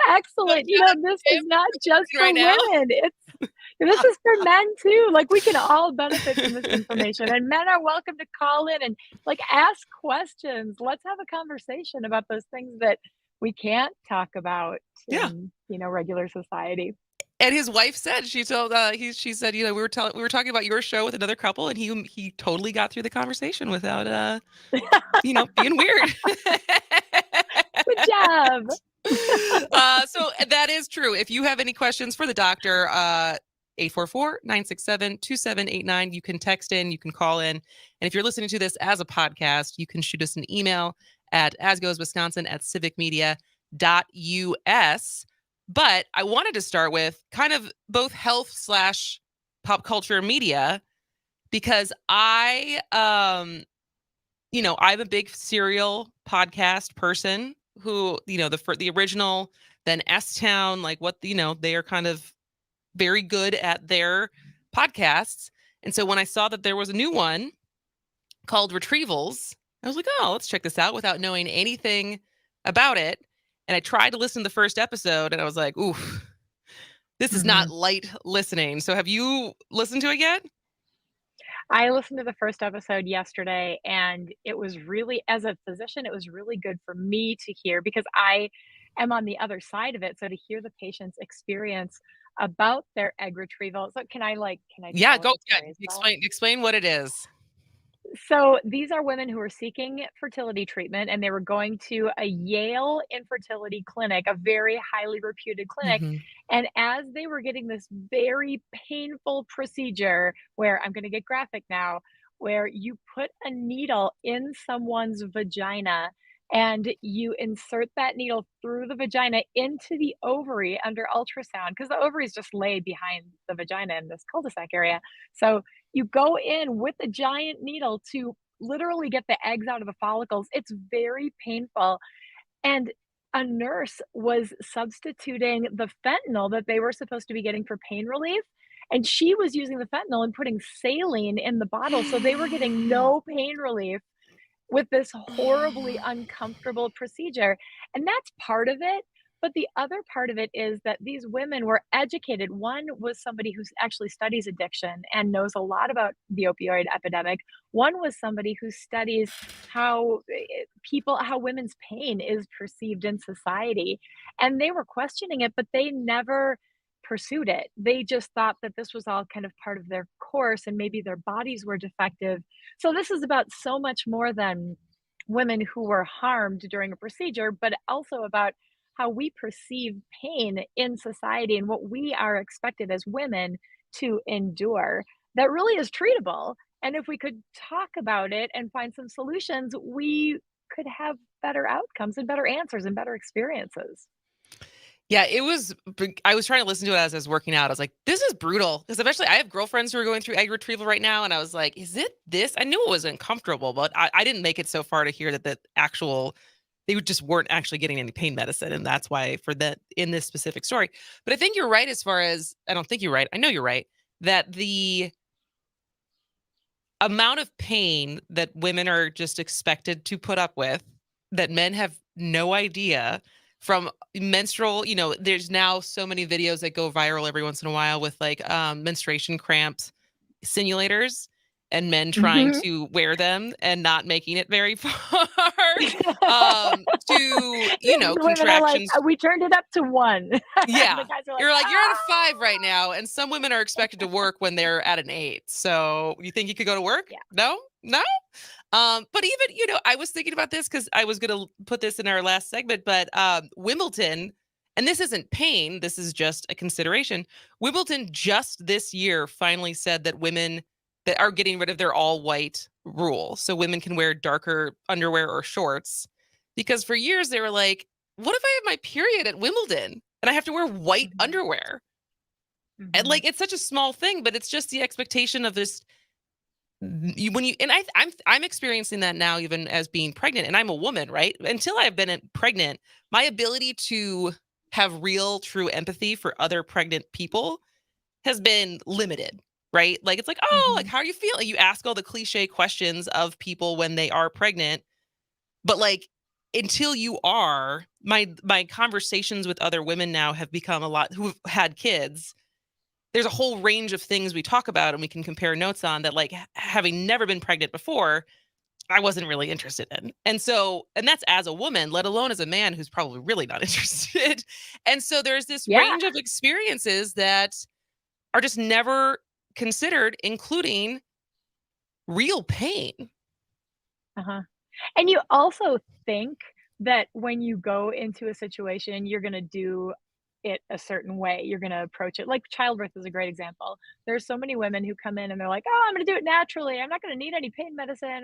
Speaker 21: excellent. You know, this is not just for women. This is for men too. Like, we can all benefit from this information, and men are welcome to call in and like ask questions. Let's have a conversation about those things that we can't talk about in, regular society.
Speaker 12: And his wife said, she said, we were talking about your show with another couple, and he totally got through the conversation without, being weird.
Speaker 21: Good job.
Speaker 12: So that is true. If you have any questions for the doctor, 844-967-2789, you can text in, you can call in. And if you're listening to this as a podcast, you can shoot us an email at asgoeswisconsin@civicmedia.us. But I wanted to start with kind of both health / pop culture media, because I'm a big serial podcast person who, the original, then S-Town, like they are kind of very good at their podcasts. And so when I saw that there was a new one called Retrievals, I was like, oh, let's check this out without knowing anything about it. And I tried to listen to the first episode, and I was like, oof, this is not light listening. So have you listened to it yet?
Speaker 21: I listened to the first episode yesterday, and it was really, as a physician, it was really good for me to hear, because I am on the other side of it. So to hear the patient's experience about their egg retrieval. So can I
Speaker 12: Yeah, go. Yeah, explain what it is.
Speaker 21: So these are women who are seeking fertility treatment, and they were going to a Yale infertility clinic, a very highly reputed clinic. And as they were getting this very painful procedure, where I'm going to get graphic now, where you put a needle in someone's vagina and you insert that needle through the vagina into the ovary under ultrasound, because the ovaries just lay behind the vagina in this cul-de-sac area. So you go in with a giant needle to literally get the eggs out of the follicles. It's very painful. And a nurse was substituting the fentanyl that they were supposed to be getting for pain relief. And she was using the fentanyl and putting saline in the bottle. So they were getting no pain relief with this horribly uncomfortable procedure. And that's part of it. But the other part of it is that these women were educated. One was somebody who actually studies addiction and knows a lot about the opioid epidemic. One was somebody who studies how women's pain is perceived in society. And they were questioning it, but they never pursued it. They just thought that this was all kind of part of their course and maybe their bodies were defective. So this is about so much more than women who were harmed during a procedure, but also about how we perceive pain in society and what we are expected as women to endure that really is treatable. And if we could talk about it and find some solutions, we could have better outcomes and better answers and better experiences.
Speaker 12: Yeah, I was trying to listen to it as I was working out. I was like, this is brutal. Because eventually I have girlfriends who are going through egg retrieval right now. And I was like, is it this? I knew it was uncomfortable, but I didn't make it so far to hear that they just weren't actually getting any pain medicine. And that's why in this specific story. But I think you're right as far as, I don't think you're right. I know you're right. That the amount of pain that women are just expected to put up with, that men have no idea from menstrual, there's now so many videos that go viral every once in a while with like menstruation cramps simulators and men trying to wear them and not making it very far to, contractions.
Speaker 21: Like, we turned it up to 1.
Speaker 12: Yeah.
Speaker 21: The guys are like,
Speaker 12: You're at a 5 right now. And some women are expected to work when they're at an 8. So you think you could go to work?
Speaker 21: Yeah.
Speaker 12: No. But even, I was thinking about this because I was going to put this in our last segment, but Wimbledon, and this isn't pain, this is just a consideration. Wimbledon just this year finally said that women that are getting rid of their all white rule. So women can wear darker underwear or shorts, because for years they were like, what if I have my period at Wimbledon and I have to wear white underwear? And like, it's such a small thing, but it's just the expectation of this. I'm experiencing that now, even as being pregnant, and I'm a woman, right? Until I've been pregnant, my ability to have real, true empathy for other pregnant people has been limited, right? Like, it's like, oh, like, how are you feeling? You ask all the cliche questions of people when they are pregnant, but like, until you are, my conversations with other women now have become a lot who've had kids. There's a whole range of things we talk about and we can compare notes on that, like, having never been pregnant before, I wasn't really interested in. And that's as a woman, let alone as a man who's probably really not interested. And so there's this range of experiences that are just never considered, including real pain.
Speaker 21: And you also think that when you go into a situation, you're going to do it a certain way. You're going to approach it. Like childbirth is a great example. There's so many women who come in and they're like, oh, I'm going to do it naturally. I'm not going to need any pain medicine. I'm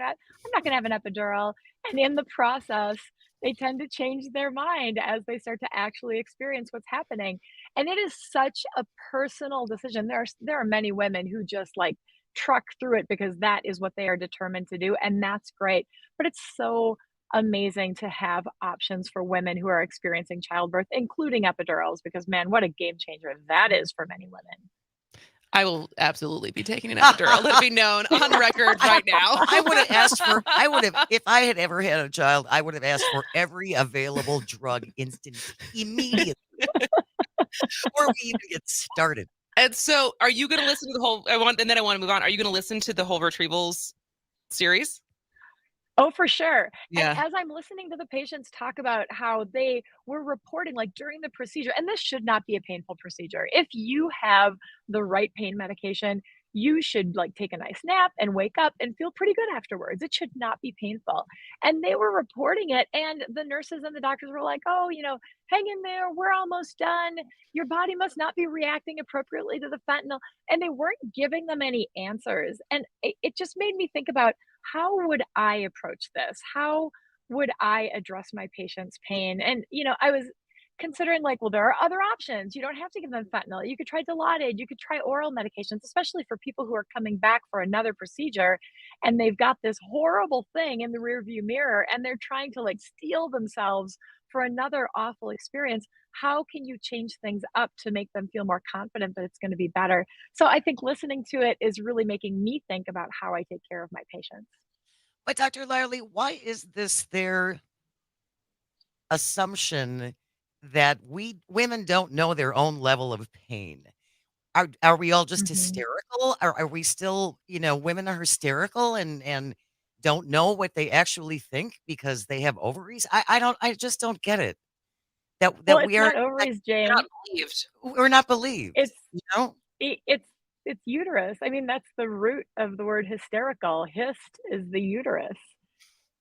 Speaker 21: not going to have an epidural. And in the process, they tend to change their mind as they start to actually experience what's happening. And it is such a personal decision. There are many women who just like truck through it because that is what they are determined to do. And that's great. But it's so amazing to have options for women who are experiencing childbirth, including epidurals, because man, what a game changer that is for many women.
Speaker 12: I will absolutely be taking an epidural. Let it be known on record right now.
Speaker 13: If I had ever had a child, I would have asked for every available drug immediately. Before we even get started.
Speaker 12: And so are you going to listen to the whole, I want to move on. Are you going to listen to the whole retrievals series?
Speaker 21: Oh, for sure.
Speaker 12: Yeah.
Speaker 21: And as I'm listening to the patients talk about how they were reporting like during the procedure, and this should not be a painful procedure. If you have the right pain medication, you should like take a nice nap and wake up and feel pretty good afterwards. It should not be painful. And they were reporting it. And the nurses and the doctors were like, oh, hang in there. We're almost done. Your body must not be reacting appropriately to the fentanyl. And they weren't giving them any answers. And it just made me think about, how would I approach this? How would I address my patient's pain? And, I was considering like, well, there are other options. You don't have to give them fentanyl. You could try Dilaudid. You could try oral medications, especially for people who are coming back for another procedure and they've got this horrible thing in the rearview mirror and they're trying to like steel themselves for another awful experience. How can you change things up to make them feel more confident that it's going to be better? So I think listening to it is really making me think about how I take care of my patients.
Speaker 13: But Dr. Lyerly, why is this their assumption that women don't know their own level of pain? Are we all just hysterical? Are we still, women are hysterical and don't know what they actually think because they have ovaries? I just don't get it. that
Speaker 21: Well,
Speaker 13: we
Speaker 21: it's
Speaker 13: are
Speaker 21: not ovaries, Jane.
Speaker 12: Not believed.
Speaker 13: we're not believed.
Speaker 21: It's
Speaker 13: You know,
Speaker 21: it's uterus. I mean, that's the root of the word hysterical. Hyst is the uterus,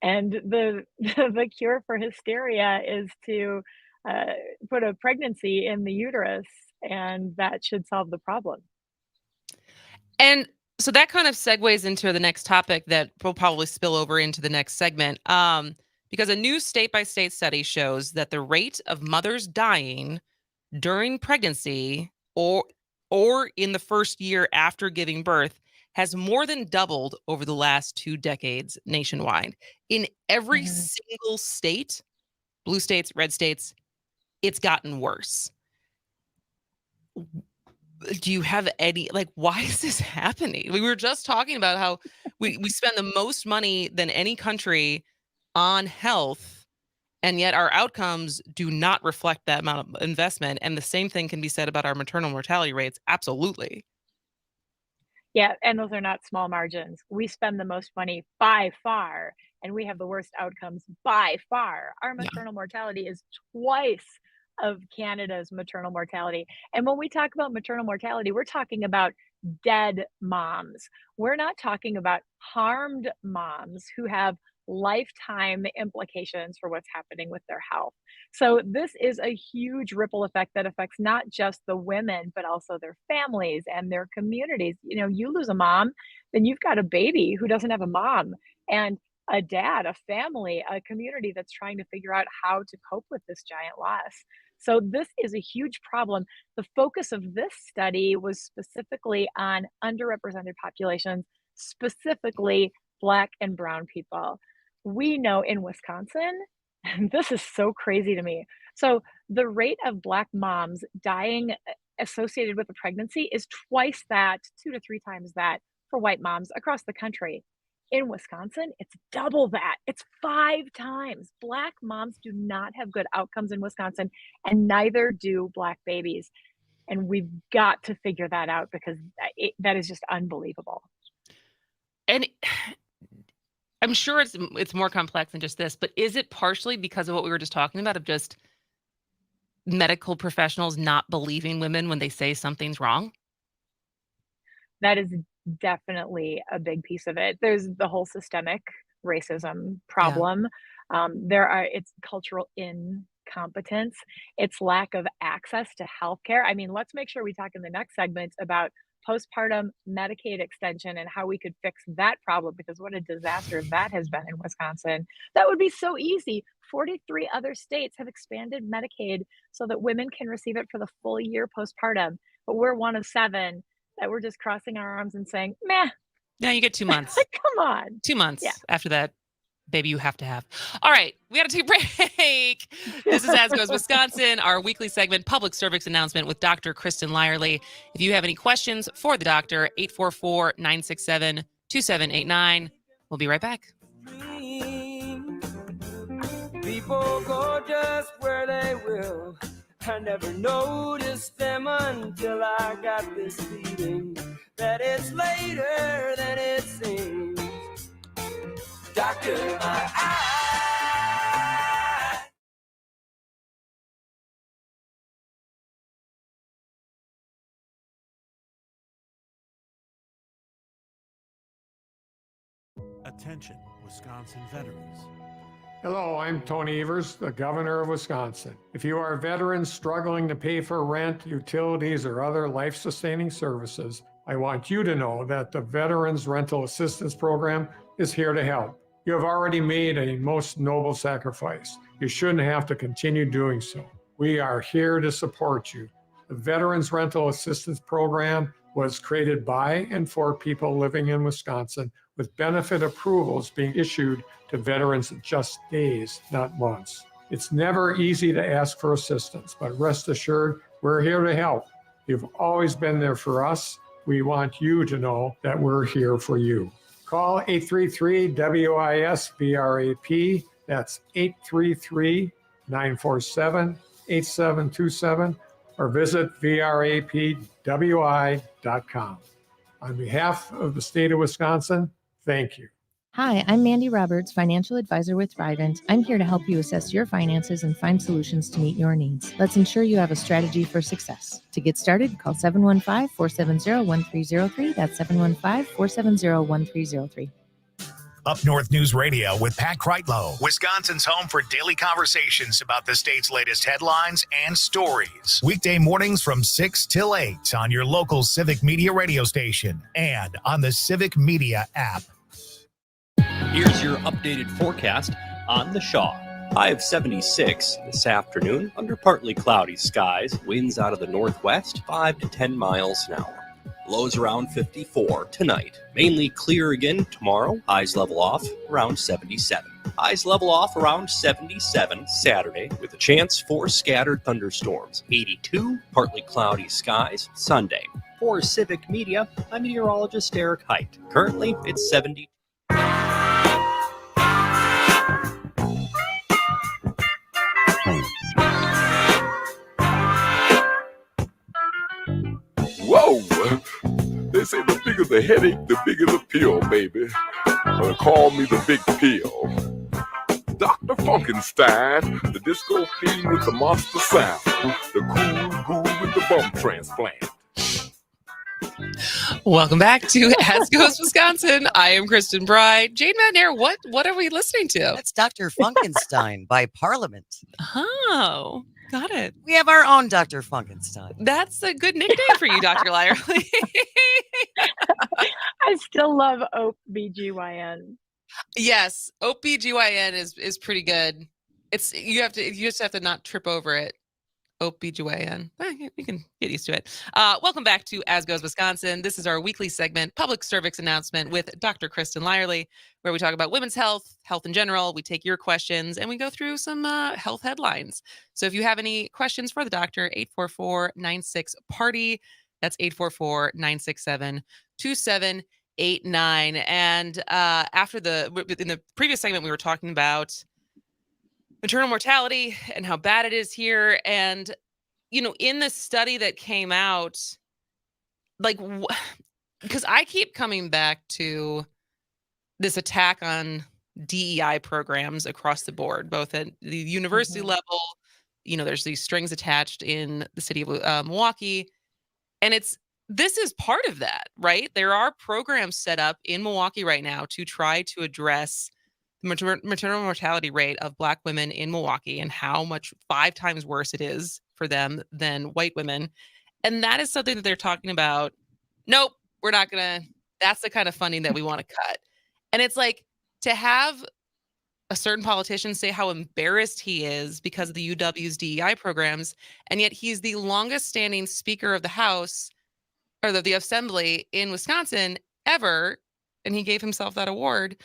Speaker 21: and the the cure for hysteria is to uh, put a pregnancy in the uterus, and that should solve the problem.
Speaker 12: And so that kind of segues into the next topic that will probably spill over into the next segment. Because a new state-by-state study shows that the rate of mothers dying during pregnancy or in the first year after giving birth has more than doubled over the last 2 decades nationwide. In every single state, blue states, red states, it's gotten worse. Do you have any, like, why is this happening? We were just talking about how we spend the most money than any country on health, and yet our outcomes do not reflect that amount of investment. And the same thing can be said about our maternal mortality rates. Absolutely.
Speaker 21: Yeah, and those are not small margins. We spend the most money by far, and we have the worst outcomes by far. Our
Speaker 12: Yeah.
Speaker 21: maternal mortality is twice of Canada's maternal mortality. And when we talk about maternal mortality, we're talking about dead moms. We're not talking about harmed moms who have lifetime implications for what's happening with their health. So this is a huge ripple effect that affects not just the women, but also their families and their communities. You know, you lose a mom, then you've got a baby who doesn't have a mom, and a dad, a family, a community that's trying to figure out how to cope with this giant loss. So this is a huge problem. The focus of this study was specifically on underrepresented populations, specifically Black and brown people. We know in Wisconsin, and this is so crazy to me. So the rate of Black moms dying associated with a pregnancy is twice that, 2 to 3 times that for white moms across the country. In Wisconsin, it's double that. It's 5 times. Black moms do not have good outcomes in Wisconsin, and neither do Black babies. And we've got to figure that out because that is just unbelievable.
Speaker 12: And I'm sure it's more complex than just this, but is it partially because of what we were just talking about, of just medical professionals not believing women when they say something's wrong?
Speaker 21: That is definitely a big piece of it. There's the whole systemic racism problem. It's cultural incompetence. It's lack of access to healthcare. I mean, let's make sure we talk in the next segment about postpartum Medicaid extension and how we could fix that problem, because what a disaster that has been in Wisconsin. That would be so easy. 43 other states have expanded Medicaid so that women can receive it for the full year postpartum, but we're one of 7 that we're just crossing our arms and saying, meh.
Speaker 12: Yeah, you get 2 months.
Speaker 21: Come on.
Speaker 12: 2 months.
Speaker 21: Yeah.
Speaker 12: After that, baby, you have to have. All right, we got to take a break. This is As Goes Wisconsin, our weekly segment, Public Cervix Announcement with Dr. Kristin Lyerly. If you have any questions for the doctor, 844-967-2789. We'll be right back.
Speaker 4: People go just where they will. I never noticed them until I got this feeling that it's later than it seems. Doctor, my eye.
Speaker 7: Attention, Wisconsin veterans.
Speaker 9: Hello, I'm Tony Evers, the Governor of Wisconsin. If you are a veteran struggling to pay for rent, utilities, or other life-sustaining services, I want you to know that the Veterans Rental Assistance Program is here to help. You have already made a most noble sacrifice. You shouldn't have to continue doing so. We are here to support you. The Veterans Rental Assistance Program was created by and for people living in Wisconsin, with benefit approvals being issued to veterans in just days, not months. It's never easy to ask for assistance, but rest assured, we're here to help. You've always been there for us. We want you to know that we're here for you. Call 833-WIS-BRAP. That's 833-947-8727, or visit vrapwi.com. On behalf of the state of Wisconsin, thank you.
Speaker 2: Hi, I'm Mandy Roberts, financial advisor with Thrivent. I'm here to help you assess your finances and find solutions to meet your needs. Let's ensure you have a strategy for success. To get started, call 715-470-1303. That's 715-470-1303.
Speaker 8: Up North News Radio with Pat Kreitlow, Wisconsin's home for daily conversations about the state's latest headlines and stories. Weekday mornings from 6 till 8 on your local Civic Media radio station and on the Civic Media app.
Speaker 16: Here's your updated forecast on the Shaw. High of 76 this afternoon, under partly cloudy skies, winds out of the northwest, 5 to 10 miles an hour. Lows around 54 tonight. Mainly clear again tomorrow. Highs level off around 77. Highs level off around 77 Saturday with a chance for scattered thunderstorms. 82, partly cloudy skies Sunday. For Civic Media, I'm meteorologist Eric Height. Currently, it's 70.
Speaker 23: Whoa! They say the bigger the headache, the bigger the pill, baby. Call me the big pill. Dr. Funkenstein, the disco fiend with the monster sound. The cool guru with the bum transplant.
Speaker 12: Welcome back to As Goes Wisconsin. I am Kristin Bry. Jane McNair, what are we listening to?
Speaker 13: That's Dr. Funkenstein by Parliament.
Speaker 12: Oh, got it.
Speaker 13: We have our own Dr. Funkenstein.
Speaker 12: That's a good nickname for you, Dr. Lyerly.
Speaker 21: I still love OBGYN.
Speaker 12: Yes, OBGYN is pretty good. You just have to not trip over it. OBGYN. You can get used to it. Welcome back to As Goes Wisconsin. This is our weekly segment, Public Cervix Announcement with Dr. Kristin Lyerly, where we talk about women's health in general. We take your questions and we go through some health headlines. So if you have any questions for the doctor, 844-96-PARTY. That's 844-967-2789. And in the previous segment, we were talking about maternal mortality and how bad it is here. And, in the study that came out, because I keep coming back to this attack on DEI programs across the board, both at the university level, there's these strings attached in the city of Milwaukee. And this is part of that, right? There are programs set up in Milwaukee right now to try to address maternal mortality rate of Black women in Milwaukee and how much 5 times worse it is for them than white women. And that is something that they're talking about. Nope, we're not going to. That's the kind of funding that we want to cut. And it's like to have a certain politician say how embarrassed he is because of the UW's DEI programs. And yet he's the longest standing Speaker of the House or the Assembly in Wisconsin ever. And he gave himself that award.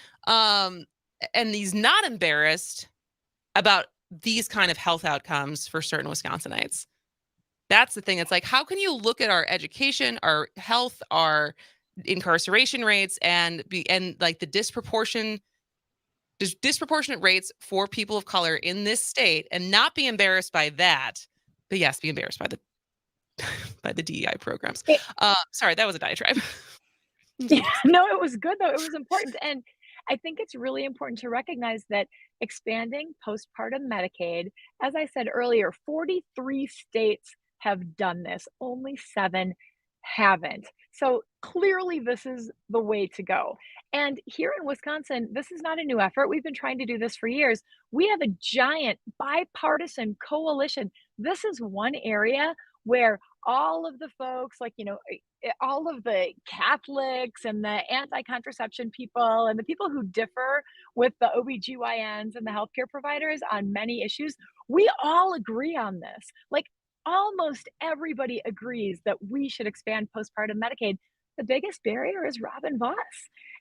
Speaker 12: And he's not embarrassed about these kind of health outcomes for certain Wisconsinites. That's the thing. It's like, how can you look at our education, our health, our incarceration rates, and like the disproportionate rates for people of color in this state and not be embarrassed by that, but yes, be embarrassed by the DEI programs. Sorry, that was a diatribe.
Speaker 21: Yeah, no, it was good though. It was important. And I think it's really important to recognize that expanding postpartum Medicaid, as I said earlier, 43 states have done this. Only 7 haven't. So clearly this is the way to go. And here in Wisconsin, this is not a new effort. We've been trying to do this for years. We have a giant bipartisan coalition. This is one area where all of the folks, all of the Catholics and the anti-contraception people and the people who differ with the OBGYNs and the healthcare providers on many issues, we all agree on this. Almost everybody agrees that we should expand postpartum Medicaid. The biggest barrier is Robin Voss.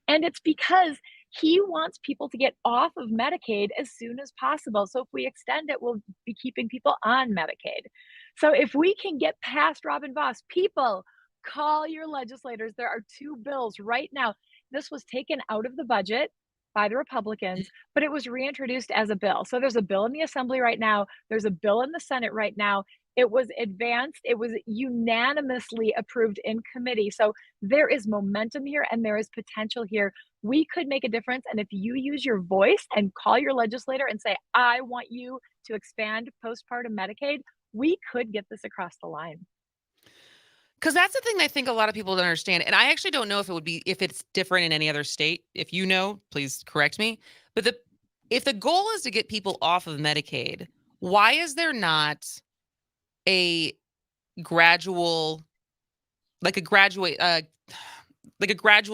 Speaker 21: And it's because he wants people to get off of Medicaid as soon as possible. So if we extend it, we'll be keeping people on Medicaid. So if we can get past Robin Voss, people, call your legislators. There are 2 bills right now. This was taken out of the budget by the Republicans, but it was reintroduced as a bill. So there's a bill in the Assembly right now. There's a bill in the Senate right now. It was advanced. It was unanimously approved in committee. So there is momentum here and there is potential here. We could make a difference. And if you use your voice and call your legislator and say, I want you to expand postpartum Medicaid, we could get this across the line.
Speaker 12: Because that's the thing I think a lot of people don't understand. And I actually don't know if it's different in any other state. If you know, please correct me. But if the goal is to get people off of Medicaid, why is there not a gradual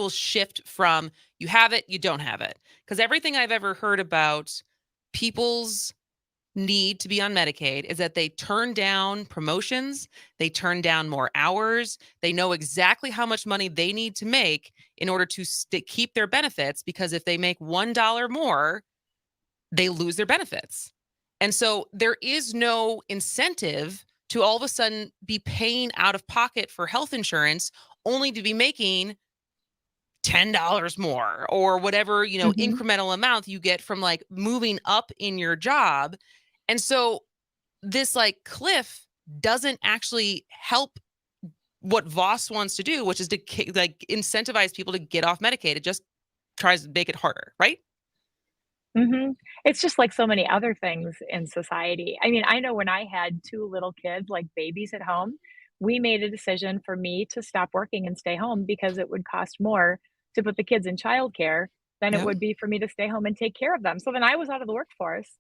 Speaker 12: shift from you have it, you don't have it? Because everything I've ever heard about people's need to be on Medicaid is that they turn down promotions, they turn down more hours, they know exactly how much money they need to make in order to keep their benefits, because if they make $1 more, they lose their benefits. And so there is no incentive to all of a sudden be paying out of pocket for health insurance only to be making $10 more or whatever, incremental amount you get from like moving up in your job. And so this like cliff doesn't actually help what Voss wants to do, which is to like incentivize people to get off Medicaid. It just tries to make it harder, right?
Speaker 21: It's just like so many other things in society. I mean, I know when I had 2 little kids, like babies at home, we made a decision for me to stop working and stay home because it would cost more to put the kids in childcare than it would be for me to stay home and take care of them. So then I was out of the workforce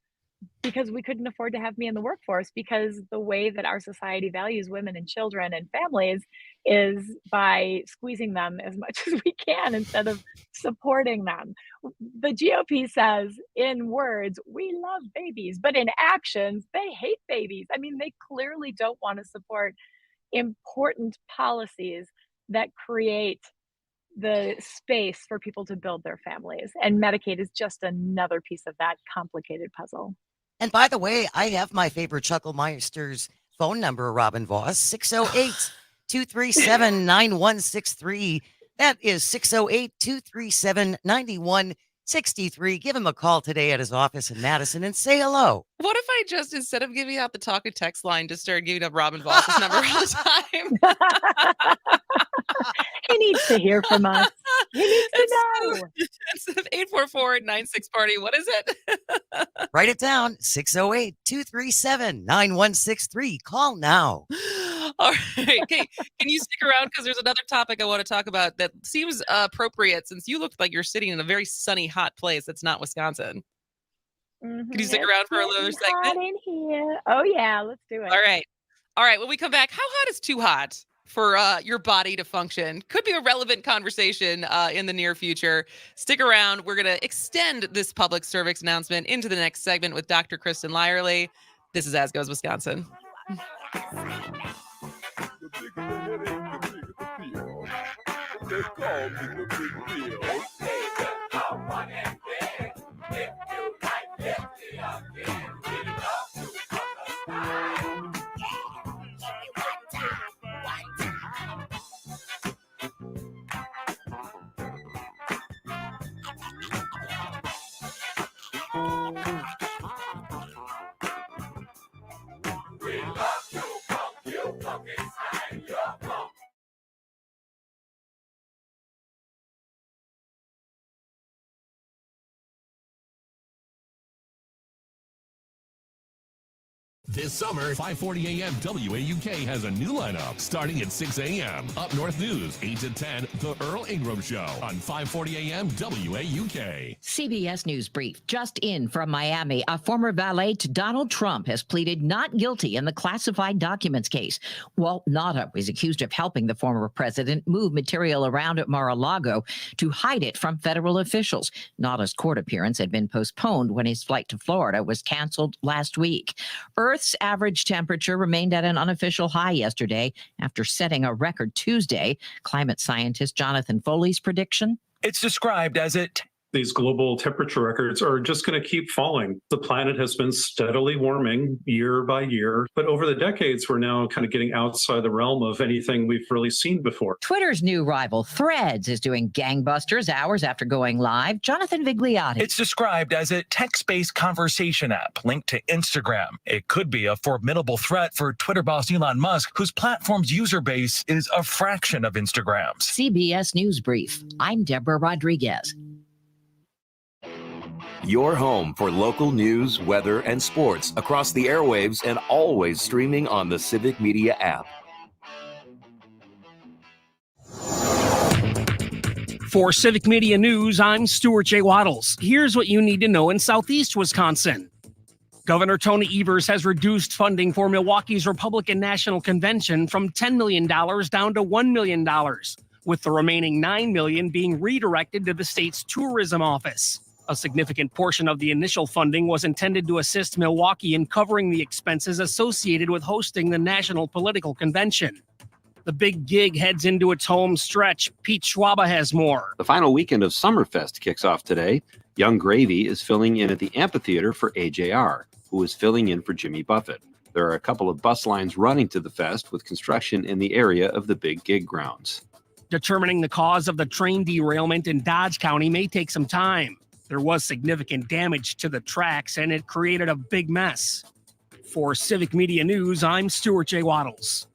Speaker 21: because we couldn't afford to have me in the workforce, because the way that our society values women and children and families is by squeezing them as much as we can instead of supporting them. The GOP says in words, we love babies, but in actions, they hate babies. I mean, they clearly don't want to support important policies that create the space for people to build their families. And Medicaid is just another piece of that complicated puzzle.
Speaker 13: And by the way, I have my favorite Chucklemeister's phone number, Robin Voss, 608-237-9163. That is 608-237-9163. Give him a call today at his office in Madison and say hello.
Speaker 12: What if I just, instead of giving out the talk and text line, just started giving up Robin Voss's number all the time?
Speaker 21: He needs to hear from us. He needs to know.
Speaker 12: Instead of 844-96-party, what is it?
Speaker 13: Write it down, 608-237-9163. Call now.
Speaker 12: All right. Okay. Can you stick around? Because there's another topic I want to talk about that seems appropriate, since you look like you're sitting in a very sunny, hot place that's not Wisconsin. Can you stick around for a little segment?
Speaker 21: Hot in here. Oh, yeah. Let's do it.
Speaker 12: All right. All right. When we come back, how hot is too hot for your body to function? Could be a relevant conversation in the near future. Stick around. We're going to extend this public cervix announcement into the next segment with Dr. Kristin Lyerly. This is As Goes Wisconsin.
Speaker 10: This summer, 5:40 a.m. WAUK has a new lineup starting at 6 a.m. Up North News, 8 to 10, The Earl Ingram Show on 5:40 a.m. WAUK.
Speaker 14: CBS News Brief. Just in from Miami, a former valet to Donald Trump has pleaded not guilty in the classified documents case. Walt Nauta was accused of helping the former president move material around at Mar-a-Lago to hide it from federal officials. Nauta's court appearance had been postponed when his flight to Florida was canceled last week. Earth's average temperature remained at an unofficial high yesterday after setting a record Tuesday. Climate scientist Jonathan Foley's prediction?
Speaker 1: It's described as these global temperature records are just going to keep falling. The planet has been steadily warming year by year, but over the decades, we're now kind of getting outside the realm of anything we've really seen before.
Speaker 14: Twitter's new rival, Threads, is doing gangbusters hours after going live. Jonathan Vigliotti.
Speaker 15: It's described as a text-based conversation app linked to Instagram. It could be a formidable threat for Twitter boss Elon Musk, whose platform's user base is a fraction of Instagram's.
Speaker 14: CBS News Brief. I'm Deborah Rodriguez.
Speaker 17: Your home for local news, weather, and sports across the airwaves and always streaming on the Civic Media app.
Speaker 6: For Civic Media News, I'm Stuart J. Waddles. Here's what you need to know in Southeast Wisconsin. Governor Tony Evers has reduced funding for Milwaukee's Republican National Convention from $10 million down to $1 million, with the remaining $9 million being redirected to the state's tourism office. A significant portion of the initial funding was intended to assist Milwaukee in covering the expenses associated with hosting the National Political Convention. The big gig heads into its home stretch. Pete Schwaba has more.
Speaker 19: The final weekend of Summerfest kicks off today. Young Gravy is filling in at the amphitheater for AJR, who is filling in for Jimmy Buffett. There are a couple of bus lines running to the fest with construction in the area of the big gig grounds.
Speaker 6: Determining the cause of the train derailment in Dodge County may take some time. There was significant damage to the tracks, and it created a big mess. For Civic Media News, I'm Stuart J. Waddles.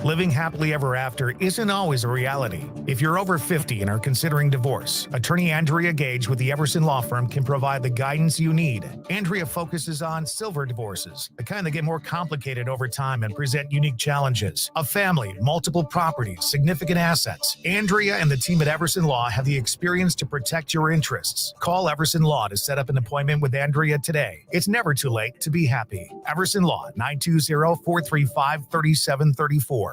Speaker 8: Living happily ever after isn't always a reality. If you're over 50 and are considering divorce, attorney Andrea Gage with the Everson Law Firm can provide the guidance you need. Andrea focuses on silver divorces, the kind that get more complicated over time and present unique challenges. A family, multiple properties, significant assets. Andrea and the team at Everson Law have the experience to protect your interests. Call Everson Law to set up an appointment with Andrea today. It's never too late to be happy. Everson Law, 920-435-3734.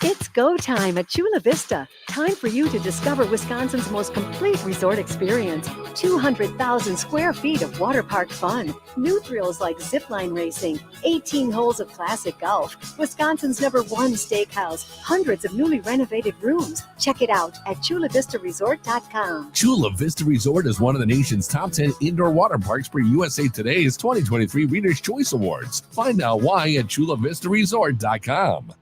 Speaker 25: It's go time at Chula Vista. Time for you to discover Wisconsin's most complete resort experience. 200,000 square feet of water park fun. New thrills like zipline racing, 18 holes of classic golf, Wisconsin's #1 steakhouse, hundreds of newly renovated rooms. Check it out at chulavistaresort.com.
Speaker 10: Chula Vista Resort is one of the nation's top 10 indoor water parks for USA Today's 2023 Reader's Choice Awards. Find out why at chulavistaresort.com.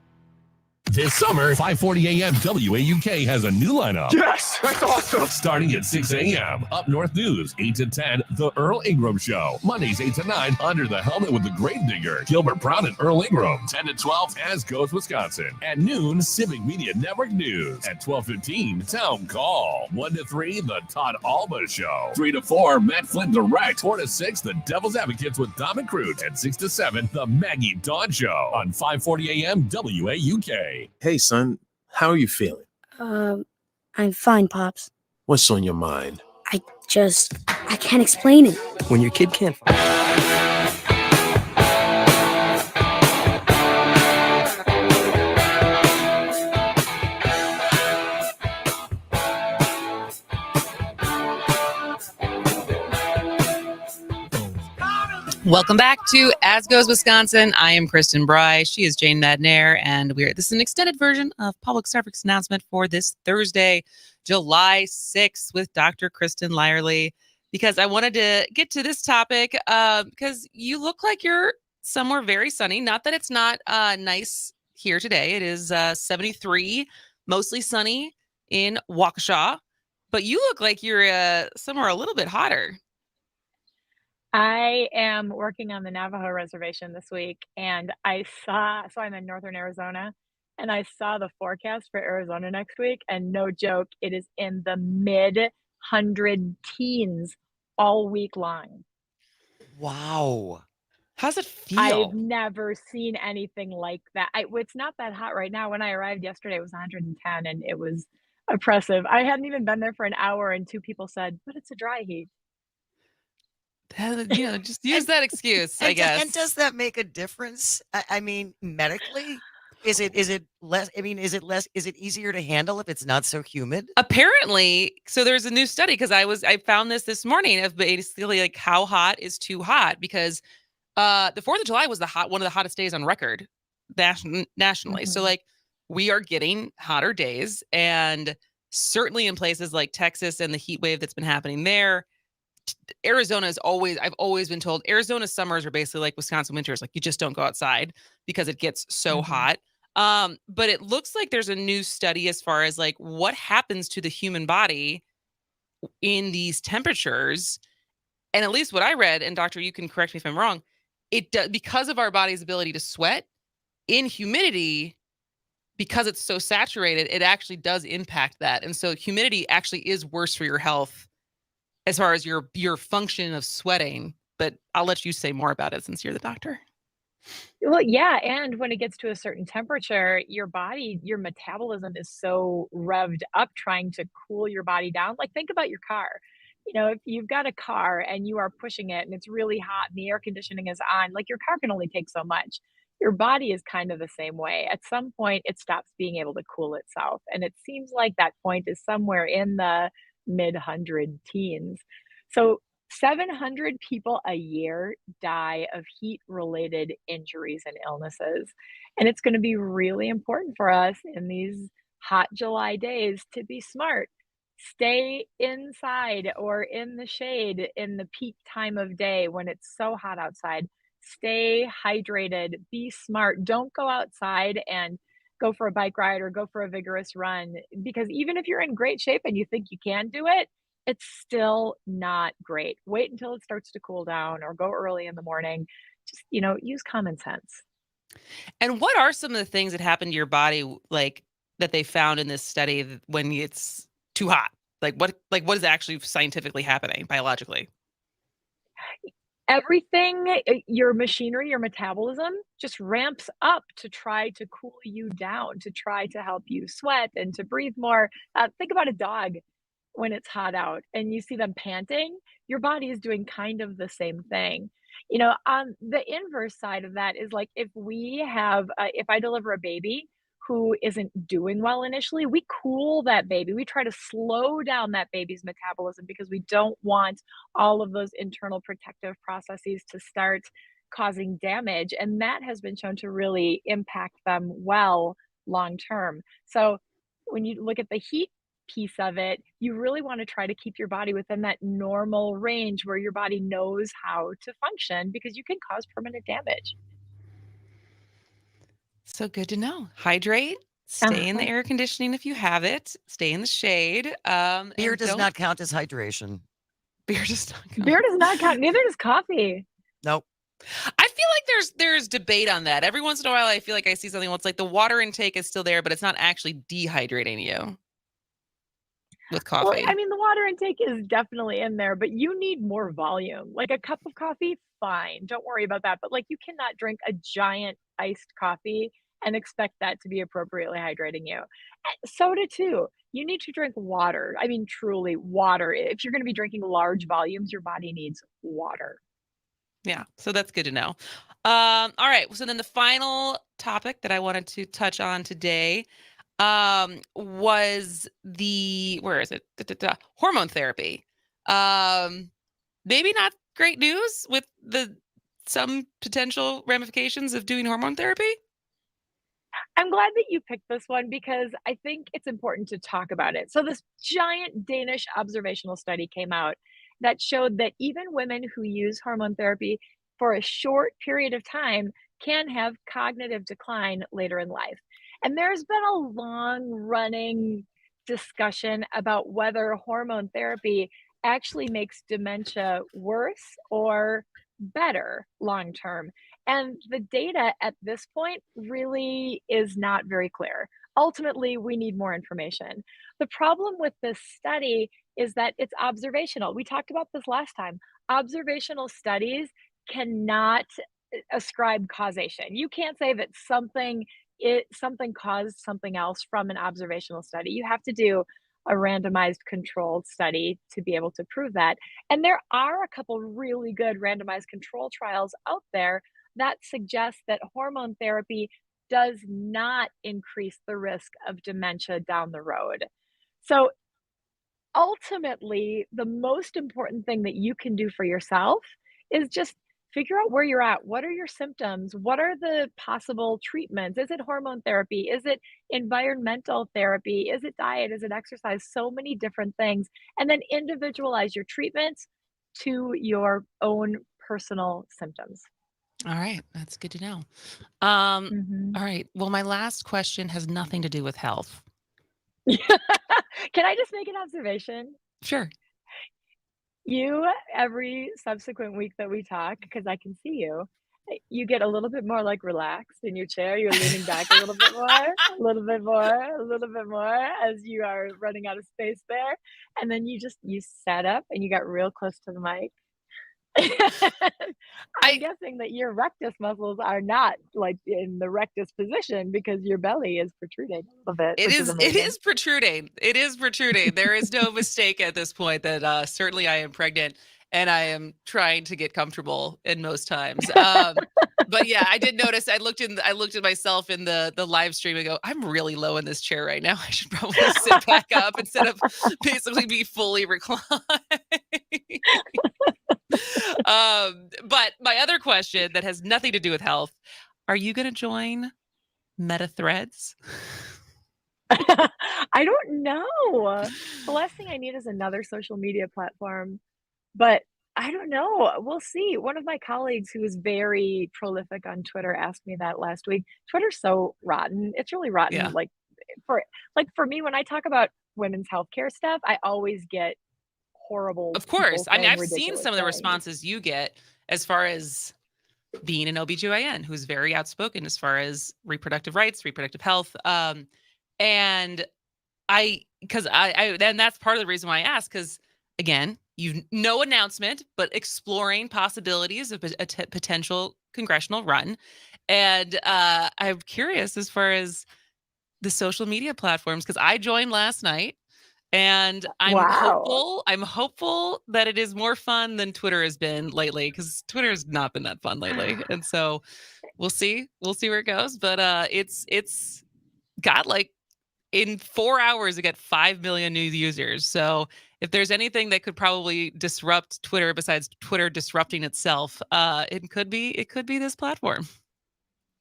Speaker 10: This summer, 5:40 a.m. WAUK has a new lineup.
Speaker 23: Yes, that's awesome.
Speaker 10: Starting at 6 a.m. Up North News, 8 to 10, The Earl Ingram Show. Mondays, 8 to 9, Under the Helmet with the Gravedigger, Gilbert Brown and Earl Ingram. 10 to 12, As Goes Wisconsin. At noon, Civic Media Network News. At 12:15, Town Call. 1 to 3, The Todd Alba Show. 3 to 4, Matt Flint Direct. 4 to 6, The Devil's Advocates with Dom and Crute. At 6 to 7, The Maggie Dawn Show. On 5:40 a.m. WAUK.
Speaker 26: Hey, son, how are you feeling?
Speaker 27: I'm fine, Pops.
Speaker 26: What's on your mind?
Speaker 27: I can't explain it.
Speaker 26: When your kid can't...
Speaker 12: Welcome back to As Goes Wisconsin. I am Kristin Bry. She is Jane Madnair, and this is an extended version of Public Service announcement for this Thursday, July 6th, with Dr. Kristin Lyerly, because I wanted to get to this topic because you look like you're somewhere very sunny. Not that it's not nice here today. It is 73, mostly sunny in Waukesha, but you look like you're somewhere a little bit hotter.
Speaker 21: I am working on the Navajo reservation this week, and so I'm in northern Arizona, and I saw the forecast for Arizona next week, and no joke, it is in the mid-100 teens all week long.
Speaker 12: Wow. How's it feel?
Speaker 21: I've never seen anything like that. It's not that hot right now. When I arrived yesterday, it was 110, and it was oppressive. I hadn't even been there for an hour, and 2 people said, but it's a dry heat.
Speaker 12: Just use that excuse, I guess.
Speaker 13: And does that make a difference? I mean, medically, is it less? I mean, is it easier to handle if it's not so humid?
Speaker 12: Apparently, so there's a new study because I found this morning of basically like how hot is too hot, because the 4th of July was one of the hottest days on record nationally. Mm-hmm. So like we are getting hotter days, and certainly in places like Texas and the heat wave that's been happening there. Arizona is I've always been told Arizona's summers are basically like Wisconsin winters. Like you just don't go outside because it gets so hot. But it looks like there's a new study as far as like what happens to the human body in these temperatures. And at least what I read, and doctor, you can correct me if I'm wrong, it does, because of our body's ability to sweat in humidity, because it's so saturated, it actually does impact that. And so humidity actually is worse for your health as far as your function of sweating. But I'll let you say more about it since you're the doctor.
Speaker 21: Well, yeah, and when it gets to a certain temperature, your body, your metabolism is so revved up trying to cool your body down. Like think about your car. You know, if you've got a car and you are pushing it and it's really hot and the air conditioning is on, like your car can only take so much. Your body is kind of the same way. At some point, it stops being able to cool itself. And it seems like that point is somewhere in the mid-hundred teens. So 700 people a year die of heat-related injuries and illnesses. And it's going to be really important for us in these hot July days to be smart. Stay inside or in the shade in the peak time of day when it's so hot outside. Stay hydrated, be smart. Don't go outside and go for a bike ride or go for a vigorous run, because even if you're in great shape and you think you can do it, it's still not great. Wait until it starts to cool down or go early in the morning. Just, use common sense.
Speaker 12: And what are some of the things that happen to your body, like that they found in this study when it's too hot? What is actually scientifically happening biologically?
Speaker 21: Everything, your machinery, your metabolism just ramps up to try to cool you down, to try to help you sweat and to breathe more. Think about a dog when it's hot out and you see them panting, your body is doing kind of the same thing. On the inverse side of that is like if I deliver a baby who isn't doing well initially, we cool that baby. We try to slow down that baby's metabolism because we don't want all of those internal protective processes to start causing damage. And that has been shown to really impact them well long term. So when you look at the heat piece of it, you really want to try to keep your body within that normal range where your body knows how to function, because you can cause permanent damage.
Speaker 12: So good to know. Hydrate, stay in the air conditioning if you have it, stay in the shade.
Speaker 13: Beer does not count as hydration.
Speaker 12: Beer does not count.
Speaker 21: Beer does not count. Neither does coffee.
Speaker 13: Nope.
Speaker 12: I feel like there's debate on that. Every once in a while, I feel like I see something where it's like the water intake is still there, but it's not actually dehydrating you with coffee.
Speaker 21: Well, I mean, the water intake is definitely in there, but you need more volume. Like a cup of coffee, fine. Don't worry about that. But like you cannot drink a giant iced coffee and expect that to be appropriately hydrating you. Soda too. You need to drink water. I mean, truly water. If you're going to be drinking large volumes, your body needs water.
Speaker 12: Yeah, so that's good to know. All right, so then the final topic that I wanted to touch on today was where is it? Hormone therapy. Maybe not great news with some potential ramifications of doing hormone therapy.
Speaker 21: I'm glad that you picked this one because I think it's important to talk about it. So this giant Danish observational study came out that showed that even women who use hormone therapy for a short period of time can have cognitive decline later in life. And there's been a long running discussion about whether hormone therapy actually makes dementia worse or better long term. And the data at this point really is not very clear. Ultimately, we need more information. The problem with this study is that it's observational. We talked about this last time. Observational studies cannot ascribe causation. You can't say that something caused something else from an observational study. You have to do a randomized controlled study to be able to prove that. And there are a couple really good randomized control trials out there that suggest that hormone therapy does not increase the risk of dementia down the road. So ultimately, the most important thing that you can do for yourself is just figure out where you're at. What are your symptoms? What are the possible treatments? Is it hormone therapy? Is it environmental therapy? Is it diet? Is it exercise? So many different things. And then individualize your treatments to your own personal symptoms.
Speaker 12: All right, that's good to know.
Speaker 21: Mhm.
Speaker 12: All right. Well, my last question has nothing to do with health.
Speaker 21: Can I just make an observation?
Speaker 12: Sure.
Speaker 21: You, every subsequent week that we talk, because I can see you, you get a little bit more like relaxed in your chair. You're leaning back a little bit more, a little bit more, a little bit more as you are running out of space there. And then you sat up and you got real close to the mic. I'm guessing that your rectus muscles are not like in the rectus position because your belly is protruding a little bit,
Speaker 12: It
Speaker 21: which is
Speaker 12: is it
Speaker 21: amazing.
Speaker 12: is protruding. It is protruding. There is no mistake at this point that certainly I am pregnant and I am trying to get comfortable in most times. But yeah, I did notice I looked at myself in the live stream and go, I'm really low in this chair right now. I should probably sit back up instead of basically be fully reclined. But my other question that has nothing to do with health, are you going to join Meta Threads?
Speaker 21: I don't know. The last thing I need is another social media platform, but I don't know. We'll see. One of my colleagues who is very prolific on Twitter asked me that last week. Twitter's so rotten. It's really rotten.
Speaker 12: Yeah.
Speaker 21: For me, when I talk about women's healthcare stuff, I always get horrible
Speaker 12: Of course.
Speaker 21: people
Speaker 12: I mean,
Speaker 21: saying
Speaker 12: I've seen
Speaker 21: ridiculous
Speaker 12: some of the
Speaker 21: things.
Speaker 12: responses you get as far as being an OBGYN who's very outspoken as far as reproductive rights, reproductive health. And then that's part of the reason why I asked, because again, you've no announcement, but exploring possibilities of a potential congressional run. And I'm curious as far as the social media platforms, because I joined last night. And
Speaker 21: Wow.
Speaker 12: I'm hopeful that it is more fun than Twitter has been lately, because Twitter has not been that fun lately. And so we'll see where it goes. But it's got like in 4 hours, it got 5 million new users. So if there's anything that could probably disrupt Twitter besides Twitter disrupting itself, it could be this platform.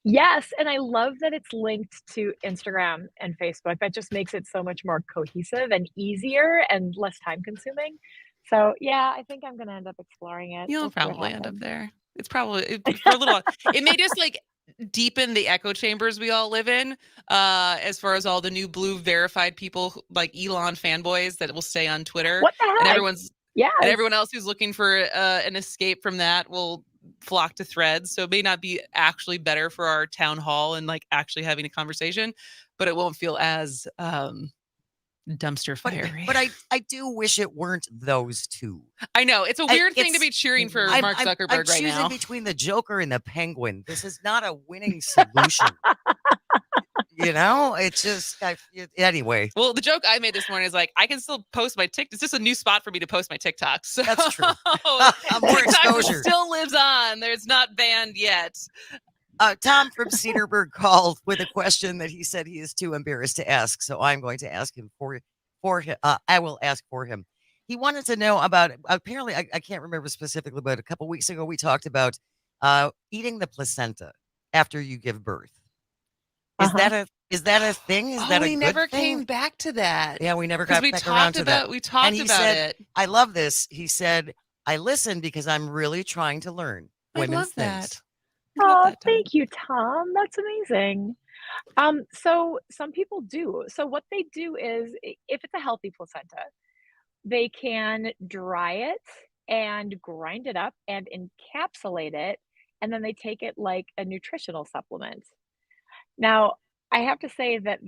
Speaker 21: Yes, and I love that it's linked to Instagram and Facebook. That just makes it so much more cohesive and easier and less time consuming. So, yeah, I think I'm gonna end up exploring it.
Speaker 12: You'll
Speaker 21: We'll see what
Speaker 12: probably end up
Speaker 21: happens.
Speaker 12: there. It's probably for a little while. It may just like deepen the echo chambers we all live in, as far as all the new blue verified people like Elon fanboys that will stay on Twitter.
Speaker 21: What the
Speaker 12: And
Speaker 21: heck? Yes.
Speaker 12: everyone else who's looking for an escape from that will flock to Threads. So it may not be actually better for our town hall and like actually having a conversation, but it won't feel as dumpster fiery.
Speaker 13: But I do wish it weren't those two.
Speaker 12: I know it's a weird thing to be cheering for Mark Zuckerberg
Speaker 13: I'm
Speaker 12: right
Speaker 13: choosing
Speaker 12: now.
Speaker 13: between the Joker and the Penguin. This is not a winning solution. It's just anyway.
Speaker 12: Well, the joke I made this morning is like, I can still post my TikTok. It's just a new spot for me to post my TikToks. So
Speaker 13: That's true.
Speaker 12: TikTok
Speaker 13: More exposure.
Speaker 12: still lives on. It's not banned yet.
Speaker 13: Tom from Cedarburg called with a question that he said he is too embarrassed to ask. So I'm going to ask him for him. I will ask for him. He wanted to know about, apparently, I can't remember specifically, but a couple weeks ago, we talked about eating the placenta after you give birth. Is that a thing? Is that a
Speaker 12: we
Speaker 13: good
Speaker 12: never
Speaker 13: thing?
Speaker 12: came back to that.
Speaker 13: Yeah, we never got back around to that.
Speaker 12: We talked
Speaker 13: And he
Speaker 12: about
Speaker 13: said,
Speaker 12: it.
Speaker 13: I love this. He said, I listen because I'm really trying to learn women's
Speaker 12: I love
Speaker 13: things.
Speaker 12: that.
Speaker 21: Oh, thank you, Tom. That's amazing. So some people do. So what they do is if it's a healthy placenta, they can dry it and grind it up and encapsulate it, and then they take it like a nutritional supplement. Now, I have to say that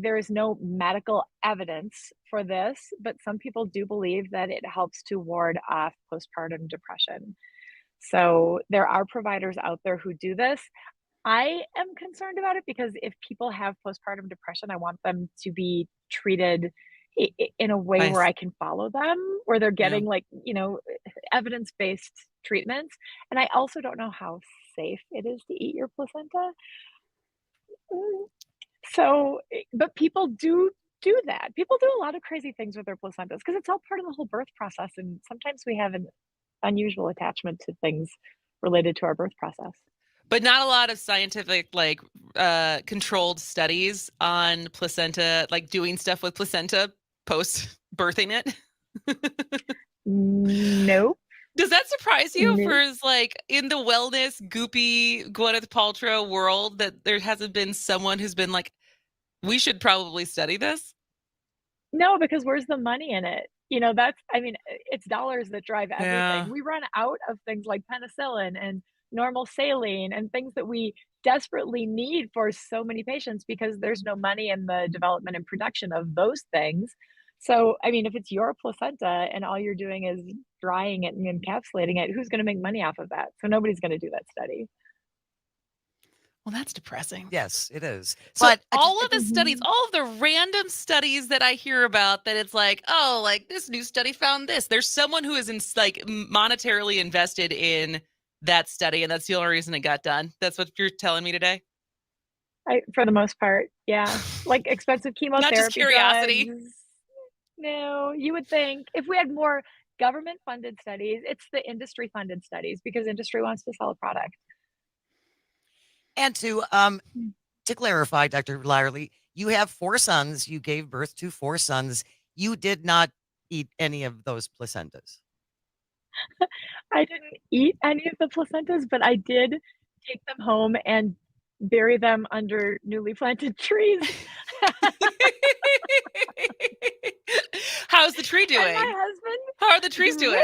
Speaker 21: there is no medical evidence for this, but some people do believe that it helps to ward off postpartum depression. So there are providers out there who do this. I am concerned about it because if people have postpartum depression, I want them to be treated in a way where I can follow them, where they're getting evidence-based treatments. And I also don't know how safe it is to eat your placenta. So, but people do that. People do a lot of crazy things with their placentas because it's all part of the whole birth process. And sometimes we have an unusual attachment to things related to our birth process.
Speaker 12: But not a lot of scientific, like, controlled studies on placenta, like doing stuff with placenta post birthing it.
Speaker 21: Nope.
Speaker 12: Does that surprise you
Speaker 21: Nope.
Speaker 12: for like in the wellness goopy Gwyneth Paltrow world that there hasn't been someone who's been like, we should probably study this?
Speaker 21: No, because where's the money in it? It's dollars that drive everything.
Speaker 12: Yeah.
Speaker 21: We run out of things like penicillin and normal saline and things that we desperately need for so many patients because there's no money in the development and production of those things. So, if it's your placenta and all you're doing is drying it and encapsulating it, who's going to make money off of that? So nobody's going to do that study.
Speaker 12: Well, that's depressing.
Speaker 13: Yes, it is.
Speaker 12: So
Speaker 13: But
Speaker 12: all of the studies, all of the random studies that I hear about that it's like, oh, like this new study found this. There's someone who is monetarily invested in that study, and that's the only reason it got done. That's what you're telling me today?
Speaker 21: For the most part, yeah. Like expensive chemotherapy.
Speaker 12: Not just curiosity.
Speaker 21: Drugs. No, you would think if we had more government-funded studies, it's the industry-funded studies because industry wants to sell a product.
Speaker 13: And to clarify, Dr. Lyerly, you have 4 sons. You gave birth to 4 sons. You did not eat any of those placentas.
Speaker 21: I didn't eat any of the placentas, but I did take them home and bury them under newly planted trees.
Speaker 12: How's the tree doing?
Speaker 21: And my husband.
Speaker 12: How are the trees doing?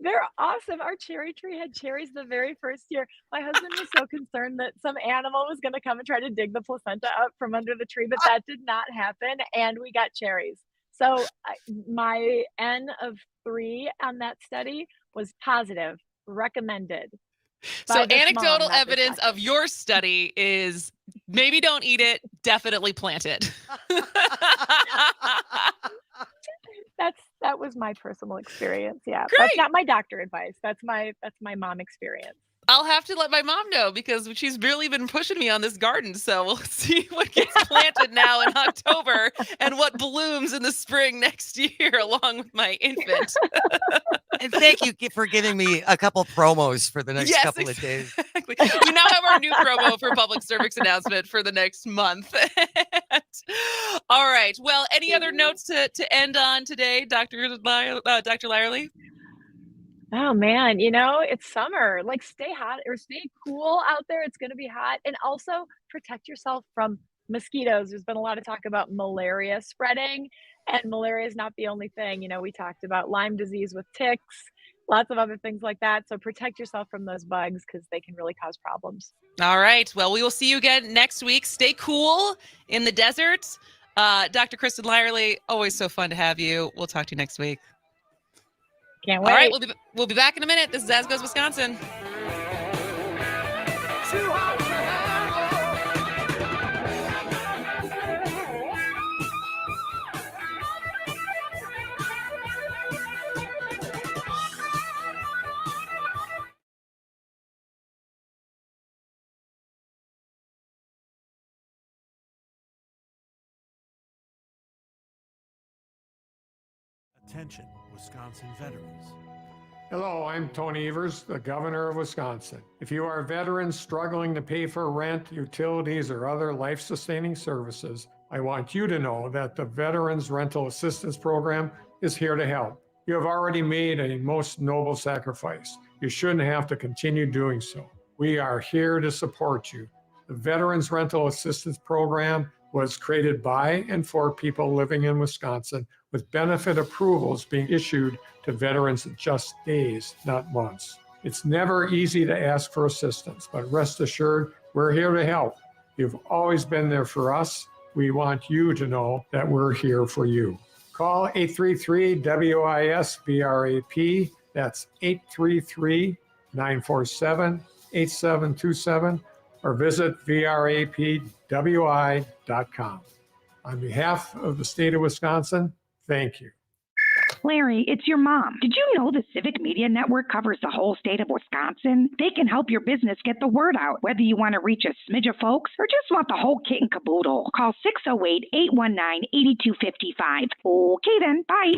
Speaker 21: They're awesome. Our cherry tree had cherries the very first year. My husband was so concerned that some animal was going to come and try to dig the placenta up from under the tree, but that did not happen, and we got cherries. So my N of 3 on that study was positive, recommended.
Speaker 12: So anecdotal evidence of your study is maybe don't eat it, definitely plant it.
Speaker 21: That was my personal experience. Yeah.
Speaker 12: Great.
Speaker 21: That's not my doctor advice. That's my mom experience.
Speaker 12: I'll have to let my mom know because she's really been pushing me on this garden. So we'll see what gets planted now in October and what blooms in the spring next year along with my infant.
Speaker 13: And thank you for giving me a couple promos for the next couple of days.
Speaker 12: We now have our new promo for public cervix announcement for the next month. All right. Well, any other notes to end on today, Dr. Lyerly?
Speaker 21: Oh man, it's summer. Like stay hot or stay cool out there. It's going to be hot. And also protect yourself from mosquitoes. There's been a lot of talk about malaria spreading, and malaria is not the only thing. We talked about Lyme disease with ticks, lots of other things like that. So protect yourself from those bugs because they can really cause problems.
Speaker 12: All right. Well, we will see you again next week. Stay cool in the desert. Dr. Kristin Lyerly, always so fun to have you. We'll talk to you next week.
Speaker 21: Can't wait.
Speaker 12: All right, we'll be back in a minute. This is As Goes Wisconsin.
Speaker 7: Attention, Wisconsin veterans.
Speaker 9: Hello, I'm Tony Evers, the governor of Wisconsin. If you are veterans struggling to pay for rent, utilities, or other life-sustaining services, I want you to know that the Veterans Rental Assistance Program is here to help. You have already made a most noble sacrifice. You shouldn't have to continue doing so. We are here to support you. The Veterans Rental Assistance Program was created by and for people living in Wisconsin, with benefit approvals being issued to veterans in just days, not months. It's never easy to ask for assistance, but rest assured, we're here to help. You've always been there for us. We want you to know that we're here for you. Call 833-WIS-VRAP. That's 833-947-8727, or visit vrapwi.com. On behalf of the state of Wisconsin, thank you.
Speaker 3: Larry, it's your mom. Did you know the Civic Media Network covers the whole state of Wisconsin? They can help your business get the word out, whether you want to reach a smidge of folks or just want the whole kit and caboodle. Call 608-819-8255. Okay then, bye.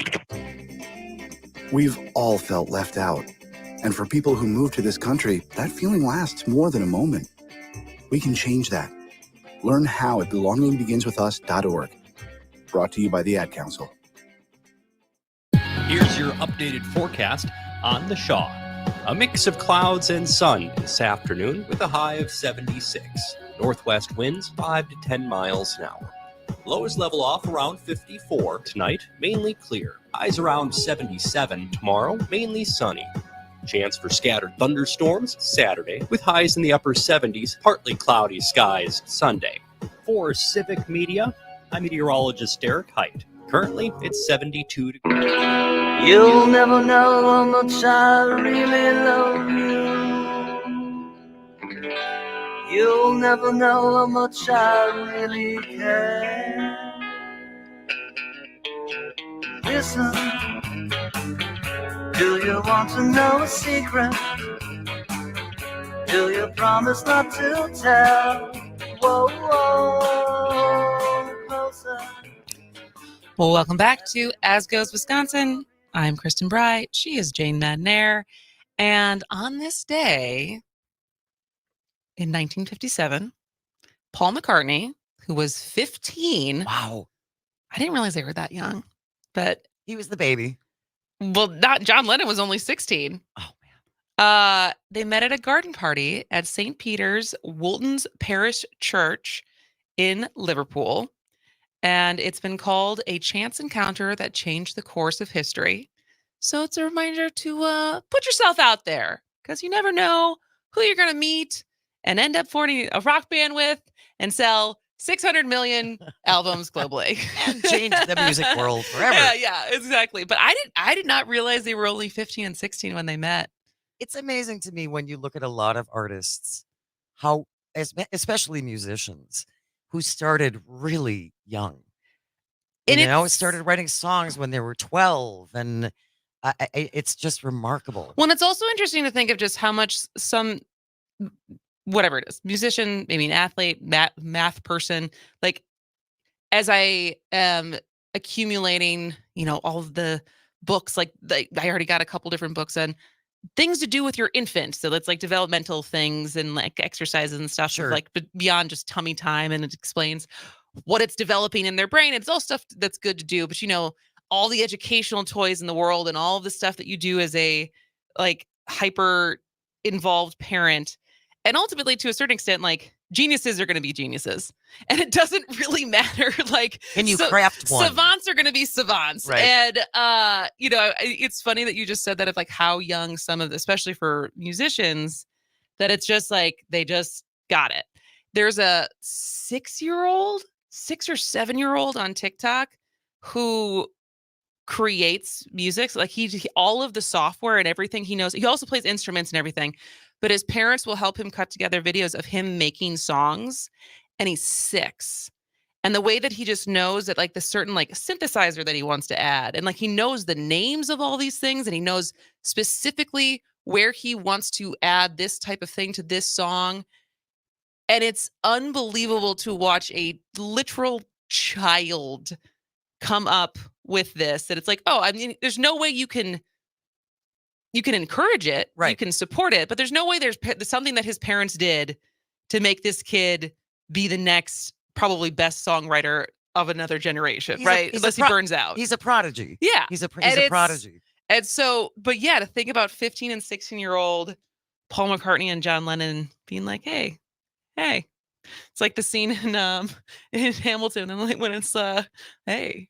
Speaker 5: We've all felt left out.
Speaker 4: And for people who move to this country, that feeling lasts more than a moment. We can change that. Learn how at belongingbeginswithus.org. Brought to you by the Ad Council.
Speaker 16: Here's your updated forecast on the Shaw. A mix of clouds and sun this afternoon with a high of 76. Northwest winds 5 to 10 miles an hour. Lows level off around 54 tonight, mainly clear. Highs around 77 tomorrow, mainly sunny. Chance for scattered thunderstorms Saturday with highs in the upper 70s, partly cloudy skies Sunday. For Civic Media, I'm meteorologist Derek Height. Currently, it's 72 degrees.
Speaker 5: You'll never know how much I really love you. You'll never know how much I really care. Listen, do you want to know a secret? Do you promise not to tell? Whoa, whoa, closer.
Speaker 12: Well, welcome back to As Goes Wisconsin. I'm Kristin Bright. She is Jane Madnair. And on this day in 1957, Paul McCartney, who was 15.
Speaker 13: Wow.
Speaker 12: I didn't realize they were that young, but
Speaker 13: he was the baby.
Speaker 12: Well, not John Lennon was only 16.
Speaker 13: Oh,
Speaker 12: man. They met at a garden party at St. Peter's Woolton's Parish Church in Liverpool. And it's been called a chance encounter that changed the course of history. So it's a reminder to put yourself out there, because you never know who you're going to meet and end up forming a rock band with and sell 600 million albums globally.
Speaker 13: And change the music world forever.
Speaker 12: Yeah, exactly. But I did not realize they were only 15 and 16 when they met.
Speaker 13: It's amazing to me when you look at a lot of artists, how, especially musicians, who started really young. And started writing songs when they were 12. And it's just remarkable.
Speaker 12: Well, it's also interesting to think of just how much some, whatever it is, musician, maybe an athlete, math person, like as I am accumulating, all of the books, like I already got a couple different books on things to do with your infant. So it's like developmental things and like exercises and stuff,
Speaker 13: Sure.
Speaker 12: like beyond just tummy time. And it explains what it's developing in their brain. It's all stuff that's good to do, but all the educational toys in the world and all of the stuff that you do as a like hyper involved parent. And ultimately, to a certain extent, like geniuses are going to be geniuses, and it doesn't really matter. Like,
Speaker 13: can you craft one?
Speaker 12: Savants are going to be savants,
Speaker 13: right?
Speaker 12: And it's funny that you just said that of like how young some of, especially for musicians, that it's just like they just got it. There's a 6 or 7-year-old on TikTok who creates music. So like he all of the software and everything he knows. He also plays instruments and everything. But his parents will help him cut together videos of him making songs, and he's 6. And the way that he just knows that like the certain like synthesizer that he wants to add, and like he knows the names of all these things, and he knows specifically where he wants to add this type of thing to this song. And it's unbelievable to watch a literal child come up with this, that it's like, oh, I mean, there's no way you can encourage it,
Speaker 13: right?
Speaker 12: You can support it, but there's no way there's something that his parents did to make this kid be the next probably best songwriter of another generation, right? Unless he burns out.
Speaker 13: He's a prodigy.
Speaker 12: Yeah.
Speaker 13: He's a prodigy.
Speaker 12: And so, but yeah, to think about 15 and 16-year-old Paul McCartney and John Lennon being like, hey. It's like the scene in Hamilton, and like when it's hey.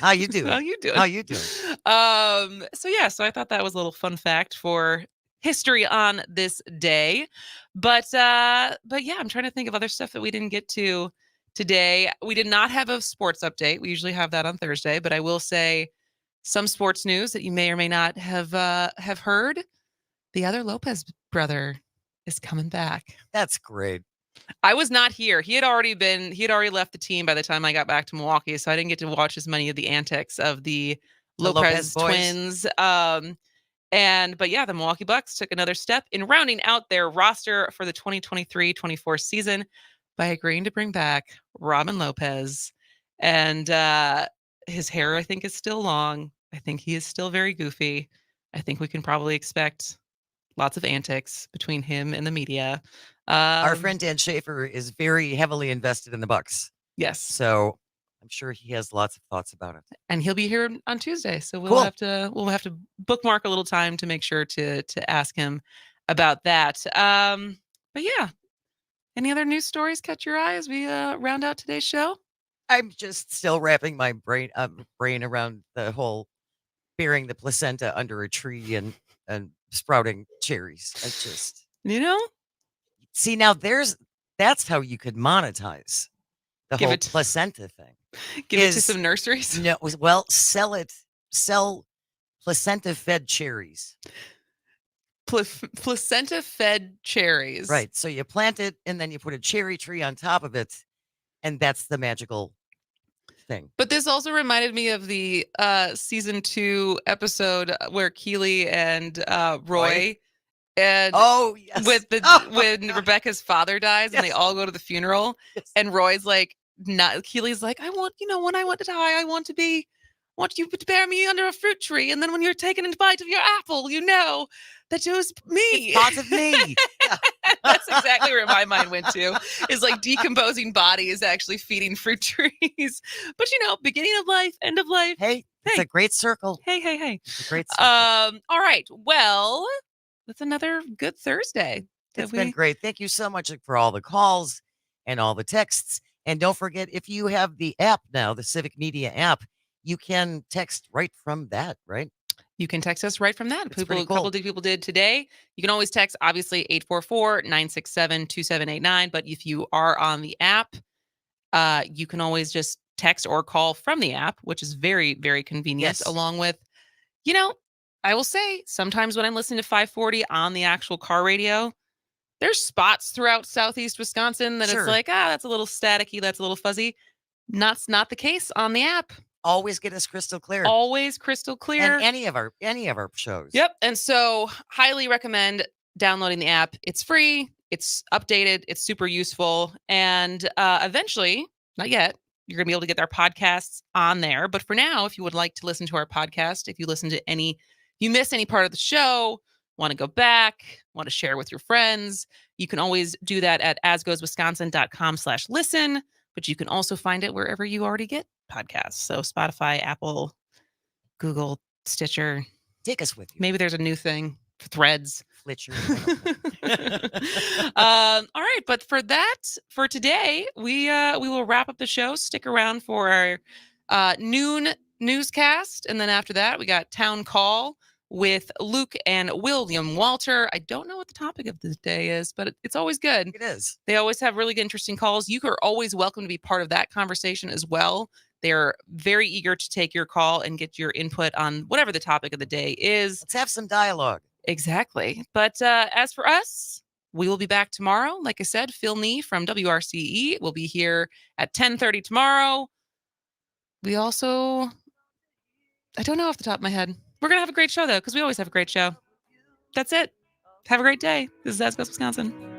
Speaker 13: How you doing?
Speaker 12: So I thought that was a little fun fact for history on this day. But yeah, I'm trying to think of other stuff that we didn't get to today. We did not have a sports update. We usually have that on Thursday, but I will say some sports news that you may or may not have heard. The other Lopez brother is coming back.
Speaker 13: That's great.
Speaker 12: I was not here. He had already left the team by the time I got back to Milwaukee, so I didn't get to watch as many of the antics of the Lopez twins. But yeah, the Milwaukee Bucks took another step in rounding out their roster for the 2023-24 season by agreeing to bring back Robin Lopez. And his hair, I think, is still long. I think he is still very goofy. I think we can probably expect lots of antics between him and the media.
Speaker 13: Our friend Dan Schaefer is very heavily invested in the Bucks.
Speaker 12: Yes.
Speaker 13: So I'm sure he has lots of thoughts about it.
Speaker 12: And he'll be here on Tuesday. So we'll
Speaker 13: Cool.
Speaker 12: have to bookmark a little time to make sure to ask him about that. But yeah. Any other news stories catch your eye as we round out today's show?
Speaker 13: I'm just still wrapping my brain around the whole burying the placenta under a tree and sprouting cherries. I just, see, now that's how you could monetize the whole placenta thing.
Speaker 12: Give it to some nurseries?
Speaker 13: No, well, sell placenta-fed cherries.
Speaker 12: Placenta-fed cherries.
Speaker 13: Right. So you plant it, and then you put a cherry tree on top of it, and that's the magical thing.
Speaker 12: But this also reminded me of the season 2 episode where Keely and Roy and when Rebecca's father dies and they all go to the funeral and Roy's like, Keely's like, when I want to die, I want you to bury me under a fruit tree, and then when you're taking a bite of your apple, you know that it was me.
Speaker 13: It's part of me.
Speaker 12: That's exactly where my mind went to. Is like decomposing bodies actually feeding fruit trees. But beginning of life, end of life.
Speaker 13: Hey, it's a great circle.
Speaker 12: Hey.
Speaker 13: It's a great circle.
Speaker 12: All right. Well, that's another good Thursday.
Speaker 13: It's been great. Thank you so much for all the calls and all the texts. And don't forget, if you have the app now, the Civic Media app, you can text right from that, right?
Speaker 12: You can text us right from that.
Speaker 13: It's pretty cool.
Speaker 12: A couple of people did today. You can always text, obviously, 844-967-2789. But if you are on the app, you can always just text or call from the app, which is very, very convenient.
Speaker 13: Yes.
Speaker 12: Along with, I will say, sometimes when I'm listening to 540 on the actual car radio, there's spots throughout Southeast Wisconsin that it's like, that's a little staticky, that's a little fuzzy. That's not the case on the app.
Speaker 13: Always get us crystal clear.
Speaker 12: Always crystal clear.
Speaker 13: And any of our shows.
Speaker 12: Yep. And so highly recommend downloading the app. It's free. It's updated. It's super useful. And eventually, not yet, you're going to be able to get our podcasts on there. But for now, if you would like to listen to our podcast, if you miss any part of the show, want to go back, want to share with your friends, you can always do that at asgoeswisconsin.com/listen. But you can also find it wherever you already get podcasts. So Spotify, Apple, Google, Stitcher.
Speaker 13: Take us with you.
Speaker 12: Maybe there's a new thing, Threads.
Speaker 13: Fletcher.
Speaker 12: All right. But for today, we will wrap up the show. Stick around for our noon newscast. And then after that, we got Town Call with Luke and William Walter. I don't know what the topic of the day is, but it's always good.
Speaker 13: It is.
Speaker 12: They always have really good, interesting calls. You are always welcome to be part of that conversation as well. They're very eager to take your call and get your input on whatever the topic of the day is.
Speaker 13: Let's have some dialogue.
Speaker 12: Exactly. But as for us, we will be back tomorrow. Like I said, Phil Nee from WRCE will be here at 10:30 tomorrow. We also, I don't know off the top of my head. We're going to have a great show, though, because we always have a great show. That's it. Have a great day. This is As Goes Wisconsin.